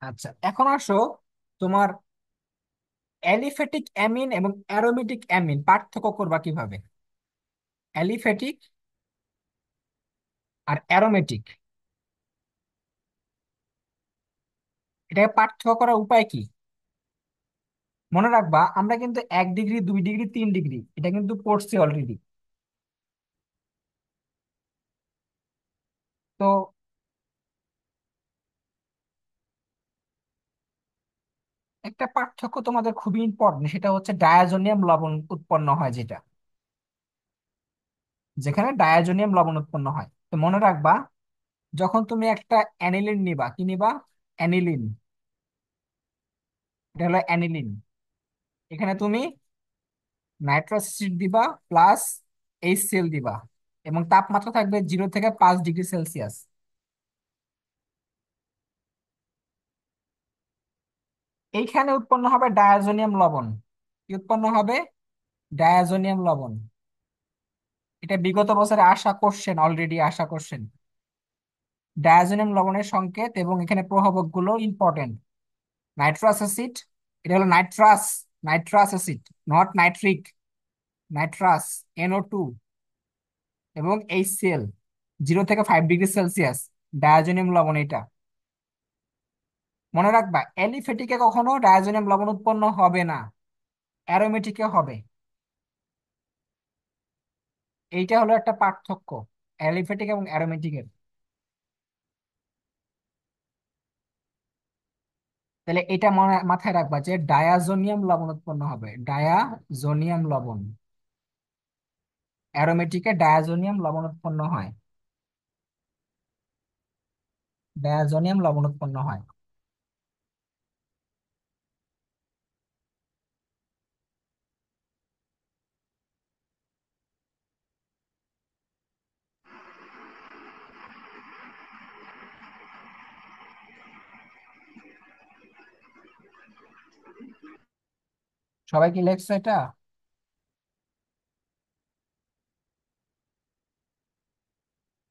আচ্ছা, এখন আসো, তোমার অ্যালিফ্যাটিক অ্যামিন এবং অ্যারোমেটিক অ্যামিন পার্থক্য করবা কিভাবে? অ্যালিফ্যাটিক আর অ্যারোমেটিক, এটাকে পার্থক্য করার উপায় কি? মনে রাখবা আমরা কিন্তু 1 ডিগ্রি, 2 ডিগ্রি, 3 ডিগ্রি এটা কিন্তু পড়ছি অলরেডি। তো একটা পার্থক্য তোমাদের খুবই ইম্পর্টেন্ট, সেটা হচ্ছে ডায়াজোনিয়াম লবণ উৎপন্ন হয় যেটা, যেখানে ডায়াজোনিয়াম লবণ উৎপন্ন হয়। তো মনে রাখবা, যখন তুমি একটা অ্যানিলিন নিবা, কি নিবা? অ্যানিলিন। এটা হলো অ্যানিলিন। এখানে তুমি নাইট্রাস অ্যাসিড দিবা প্লাস HCl দিবা, এবং তাপমাত্রা থাকবে 0 থেকে 5 ডিগ্রি সেলসিয়াস। এইখানে উৎপন্ন হবে ডায়াজোনিয়াম লবণ। কি উৎপন্ন হবে? ডায়াজোনিয়াম লবণ। এটা বিগত বছরে আসা কোশ্চেন, অলরেডি আসা কোশ্চেন। ডায়াজোনিয়াম লবণের সংকেত এবং এখানে প্রভাবক গুলো ইম্পর্টেন্ট। নাইট্রাস অ্যাসিড, এটা হলো nitrous, nitrous acid, not nitric. Nitrous, NO2 এবং HCl, 0 থেকে 5 ডিগ্রি সেলসিয়াস। ডায়াজোনিয়াম লবণ এটা। মনে রাখবা, অ্যালিফেটিকে কখনো ডায়াজোনিয়াম লবণ উৎপন্ন হবে না, অ্যারোমেটিকে হবে। এইটা হলো একটা পার্থক্য অ্যালিফেটিক এবং অ্যারোমেটিকের। তাহলে এটা মাথায় রাখবা যে ডায়াজোনিয়াম লবণ উৎপন্ন হবে, ডায়াজোনিয়াম লবণ। অ্যারোমেটিকে ডায়াজোনিয়াম লবণ উৎপন্ন হয়, ডায়াজোনিয়াম লবণ উৎপন্ন হয়। সবাই কি লেখছো এটা?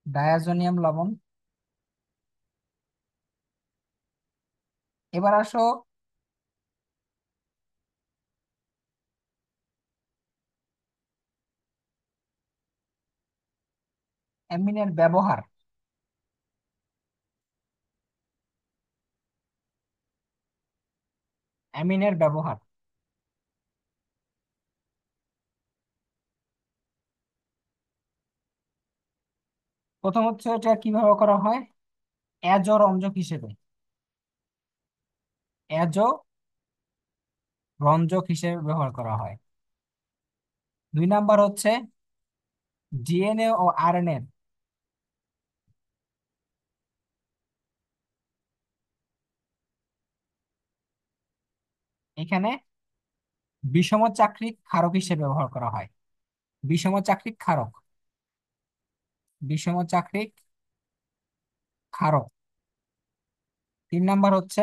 ডায়াজোনিয়াম লবণ। এবার আসো অ্যামিনের ব্যবহার। অ্যামিনের ব্যবহার, প্রথম হচ্ছে এটা কিভাবে করা হয়, অ্যাজো রঞ্জক হিসেবে, অ্যাজো রঞ্জক হিসেবে ব্যবহার করা হয়। দুই নাম্বার হচ্ছে ডিএনএ ও আরএনএ এখানে বিষম চাকরিক ক্ষারক হিসেবে ব্যবহার করা হয়। বিষম চাকরিক ক্ষারক, বিষম চাকরিক ক্ষারক। তিন নাম্বার হচ্ছে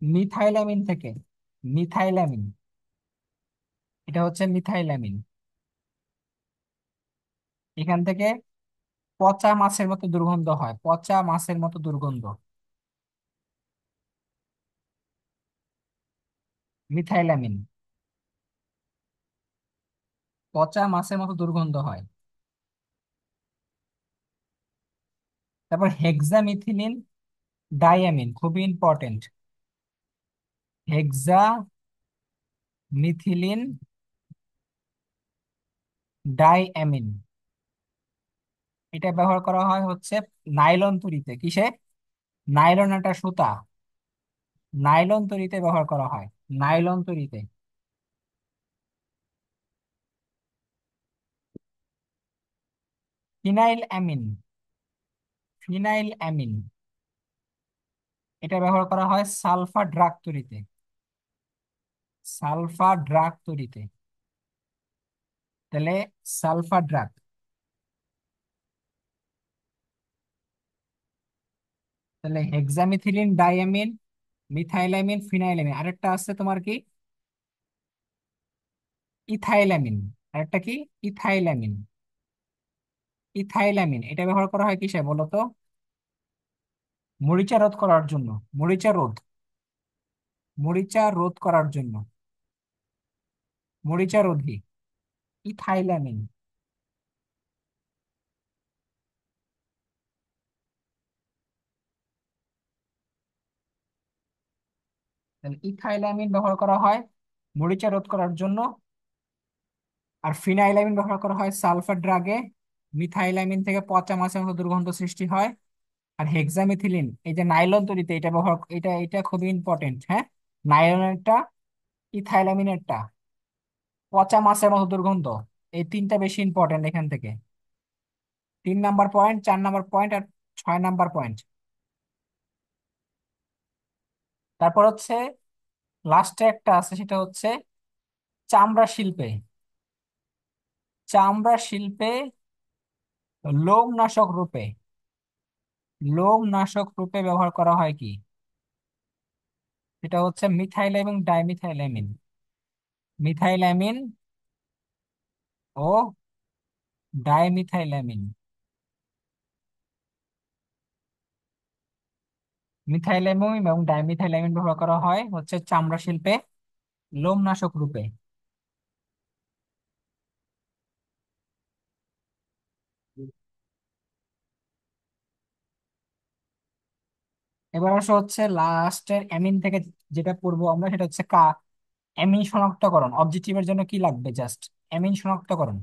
মিথাইলামিন থেকে, মিথাইলামিন, এটা হচ্ছে মিথাইলামিন, এখান থেকে পচা মাছের মতো দুর্গন্ধ হয়, পচা মাছের মতো দুর্গন্ধ, মিথাইলামিন, পচা মাছের মতো দুর্গন্ধ হয়। তারপর হেক্সামিথিলিন ডাইঅ্যামিন, খুবই ইম্পর্টেন্ট, হেক্সামিথিলিন ডাইঅ্যামিন, এটা ব্যবহার করা হয় হচ্ছে নাইলন তৈরিতে। কিসে? নাইলন একটা সুতা, নাইলন তৈরিতে ব্যবহার করা হয়, নাইলন তৈরিতে। ফিনাইল অ্যামিন, ফিনাইল অ্যামিন, এটা ব্যবহার করা হয় সালফার ড্রাগ তৈরিতে, সালফার ড্রাগ তৈরিতে। তাহলে সালফার ড্রাগ, তাহলে হেক্সামিথিলিন ডাইঅ্যামিন, মিথাইলামিন, ফিনাইলামিন, আরেকটা আছে তোমার কি, ইথাইলামিন, আরেকটা কি, ইথাইলামিন। ইথাইলামিন এটা ব্যবহার করা হয় কিসে বলো তো? মরিচা রোধ করার জন্য, মরিচা রোধ, মরিচা রোধ করার জন্য, মরিচা রোধী, ইথাইলামিন। তাহলে ইথাইলামিন ব্যবহার করা হয় মরিচা রোধ করার জন্য, আর ফিনাইলামিন ব্যবহার করা হয় সালফার ড্রাগে। মিথাইলামিন থেকে পচা মাছের মতো দুর্গন্ধ সৃষ্টি হয়। আর হেক্সামিথিলিন এই যে নাইলন তৈরিতে এটা ব্যবহার, এটা এটা খুবই ইম্পর্টেন্ট, হ্যাঁ। নাইলনেরটা, ইথাইলামিনেরটা, পচা মাছের মতো দুর্গন্ধ, এই তিনটা বেশি ইম্পর্টেন্ট এখান থেকে। 3 নাম্বার পয়েন্ট, 4 নাম্বার পয়েন্ট, আর 6 নাম্বার পয়েন্ট। তারপর হচ্ছে লাস্টে একটা আছে, সেটা হচ্ছে চামড়া শিল্পে, চামড়া শিল্পে লোমনাশক রূপে, লোমনাশক রূপে ব্যবহার করা হয় কি, সেটা হচ্ছে মিথাইলামিন, ডাইমিথাইলামিন, মিথাইলামিন ও ডাইমিথাইলামিন। মিথাইলামিন এবং ডাইমিথাইলামিন ব্যবহার করা হয় হচ্ছে চামড়া শিল্পে লোমনাশক রূপে। এবার আসো হচ্ছে লাস্টের অ্যামিন থেকে যেটা পড়বো আমরা, সেটা হচ্ছে অ্যামিন শনাক্তকরণ। অবজেক্টিভের জন্য কি লাগবে, জাস্ট অ্যামিন শনাক্তকরণ।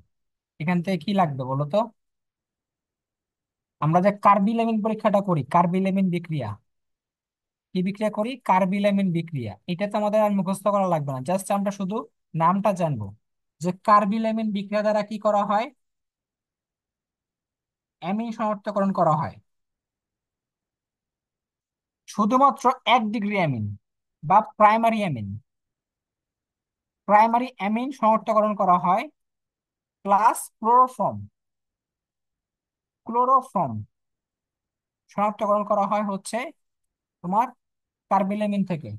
এখান থেকে কি লাগবে বলো তো? আমরা যে কার্বিলেমিন পরীক্ষাটা করি, কার্বিলেমিন বিক্রিয়া, কি বিক্রিয়া করি? কার্বিলামিন বিক্রিয়া। এটা তো আমাদের আর মুখস্থ করা লাগবে না, জাস্ট আমরা শুধু নামটা জানবো যে কার্বিলামিন বিক্রিয়া দ্বারা কি করা হয়, অ্যামিন শনাক্তকরণ করা হয়। শুধুমাত্র 1 ডিগ্রি অ্যামিন বা প্রাইমারি অ্যামিন, প্রাইমারি অ্যামিন শনাক্তকরণ করা হয় প্লাস ক্লোরোফর্ম, ক্লোরোফর্ম শনাক্তকরণ করা হয় হচ্ছে তোমার কার্বিলামিন থেকে।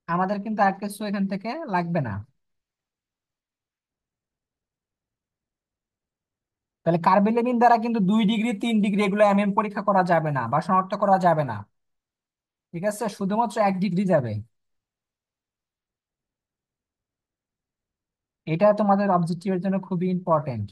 আমাদের কিন্তু আর কিছু এখান থেকে লাগবে না। তাহলে কার্বিলামিন দ্বারা কিন্তু 2 ডিগ্রি 3 ডিগ্রি এগুলো অ্যামিন পরীক্ষা করা যাবে না বা শনাক্ত করা যাবে না। ঠিক আছে, শুধুমাত্র 1 ডিগ্রি যাবে। এটা তোমাদের অবজেক্টিভের জন্য খুবই ইম্পর্টেন্ট।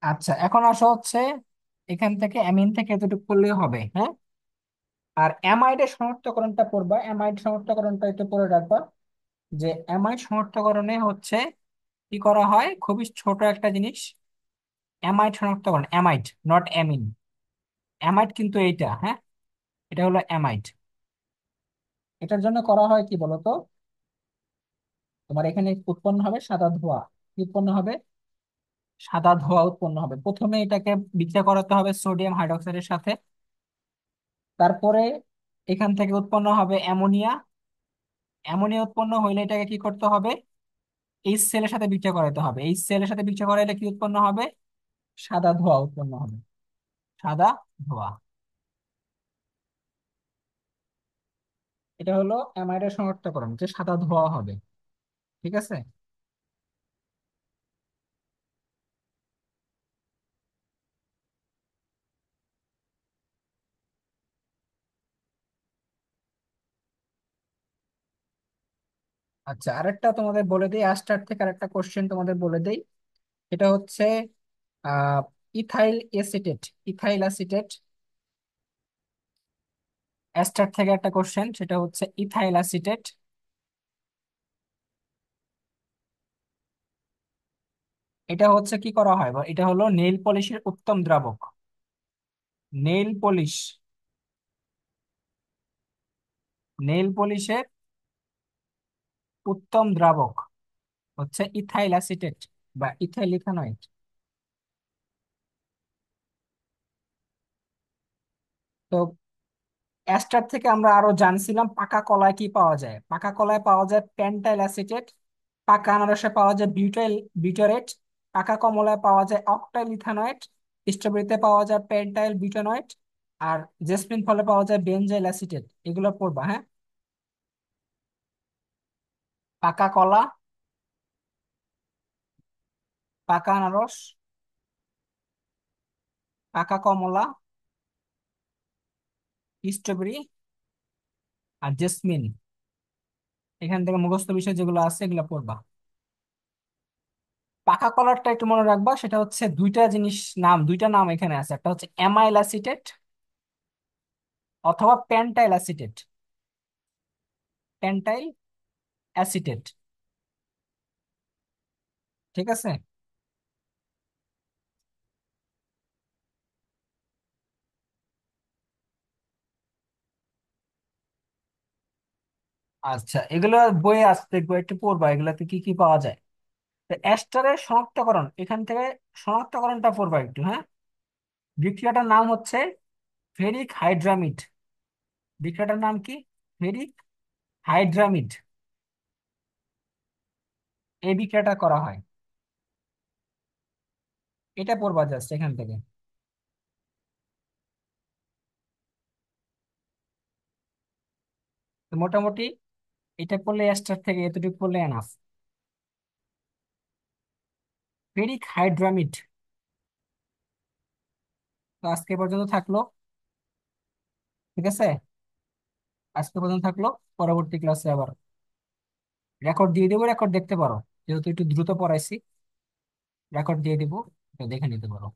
আচ্ছা, এখন আসো হচ্ছে এখান থেকে অ্যামিন থেকে এতটুকু করলেই হবে, হ্যাঁ। আর অ্যামাইডের শনাক্তকরণটা পড়বা, অ্যামাইড শনাক্তকরণটা একটু পড়ে রাখবা। যে অ্যামাইড শনাক্তকরণে হচ্ছে কি করা হয়, খুবই ছোট একটা জিনিস। অ্যামাইড শনাক্তকরণ, অ্যামাইড নট অ্যামিন। অ্যামাইড কিন্তু এইটা, হ্যাঁ, এটা হলো অ্যামাইড। এটার জন্য করা হয় কি বলতো, তোমার এখানে উৎপন্ন হবে সাদা ধোঁয়া। কি উৎপন্ন হবে? সাদা ধোঁয়া উৎপন্ন হবে। প্রথমে এটাকে বিক্রিয়া করাতে হবে সোডিয়াম হাইড্রোক্সাইডের সাথে। তারপরে এখান থেকে উৎপন্ন হবে অ্যামোনিয়া। অ্যামোনিয়া উৎপন্ন হইলে এটাকে কি করতে হবে, এই সেলের সাথে বিক্রিয়া করাতে হবে। এই সেলের সাথে বিক্রিয়া করাইলে কি উৎপন্ন হবে? সাদা ধোঁয়া উৎপন্ন হবে, সাদা ধোঁয়া। এটা হলো অ্যামাইডের শনাক্তকরণ, যে সাদা ধোঁয়া হবে। ঠিক আছে। আচ্ছা, আরেকটা তোমাদের বলে দিই, অ্যাস্টার থেকে আরেকটা কোশ্চেন তোমাদের বলে দেই। এটা হচ্ছে ah ethyl acetate, ethyl acetate. Ester থেকে একটা কোশ্চেন, সেটা হচ্ছে ইথাইল অ্যাসিটেট। এটা হচ্ছে কি করা হয়, বা এটা হলো নেইল পলিশের উত্তম দ্রাবক। নেইল পলিশ, নেইল পলিশের উত্তম দ্রাবক হচ্ছে ইথাইল অ্যাসিটেট বা ইথাইল ইথানয়েড। তো অ্যাস্টার থেকে আমরা আরো জানছিলাম পাকা কলায় কি পাওয়া যায়। পাকা কলায় পাওয়া যায় পেন্টাইল অ্যাসিটেট, পাকা আনারসে পাওয়া যায় বিউটাইল বিউটারেট, পাকা কমলায় পাওয়া যায় অক্টাইল ইথানয়েড, স্ট্রবেরিতে পাওয়া যায় পেন্টাইল বিউটানয়েড, আর জেসমিন ফলে পাওয়া যায় বেনজাইল অ্যাসিটেট। এগুলো পড়বা, হ্যাঁ। পাকা কলা, পাকা আনারস, পাকা কমলা, স্ট্রবেরি আর জেসমিন। এখান থেকে মুখস্থ বিষয় যেগুলো আছে এগুলো পড়বা। পাকা কলারটা একটু মনে রাখবা, সেটা হচ্ছে দুইটা জিনিস, নাম দুইটা নাম এখানে আছে, একটা হচ্ছে অ্যামাইল অ্যাসিটেট অথবা পেন্টাইল অ্যাসিটেট, পেন্টাইল অ্যাসিটেট। ঠিক আছে। আচ্ছা, এগুলো বইয়ে আসতে দেখবো, একটু পড়বা এগুলাতে কি কি পাওয়া যায়। তো অ্যাস্টারের শনাক্তকরণ, এখান থেকে শনাক্তকরণটা পড়বা একটু, হ্যাঁ। বিক্রিয়াটার নাম হচ্ছে ফেরিক হাইড্রামিড। বিক্রিয়াটার নাম কি? ফেরিক হাইড্রামিড। এই বিক্রিয়াটা করা হয়, এটা পড়বা জাস্ট এখান থেকে। তো মোটামুটি এটা পড়লে অ্যাস্টার থেকে এতটুকু পড়লে এনাফ। ফেরিক হাইড্রামিড। তো আজকে এ পর্যন্ত থাকলো। ঠিক আছে, আজকে পর্যন্ত থাকলো। পরবর্তী ক্লাসে আবার রেকর্ড দিয়ে দেবো, রেকর্ড দেখতে পারো, যেহেতু একটু দ্রুত পড়াইছি। রেকর্ড দিয়ে দিব, এটা দেখে নিতে পারো।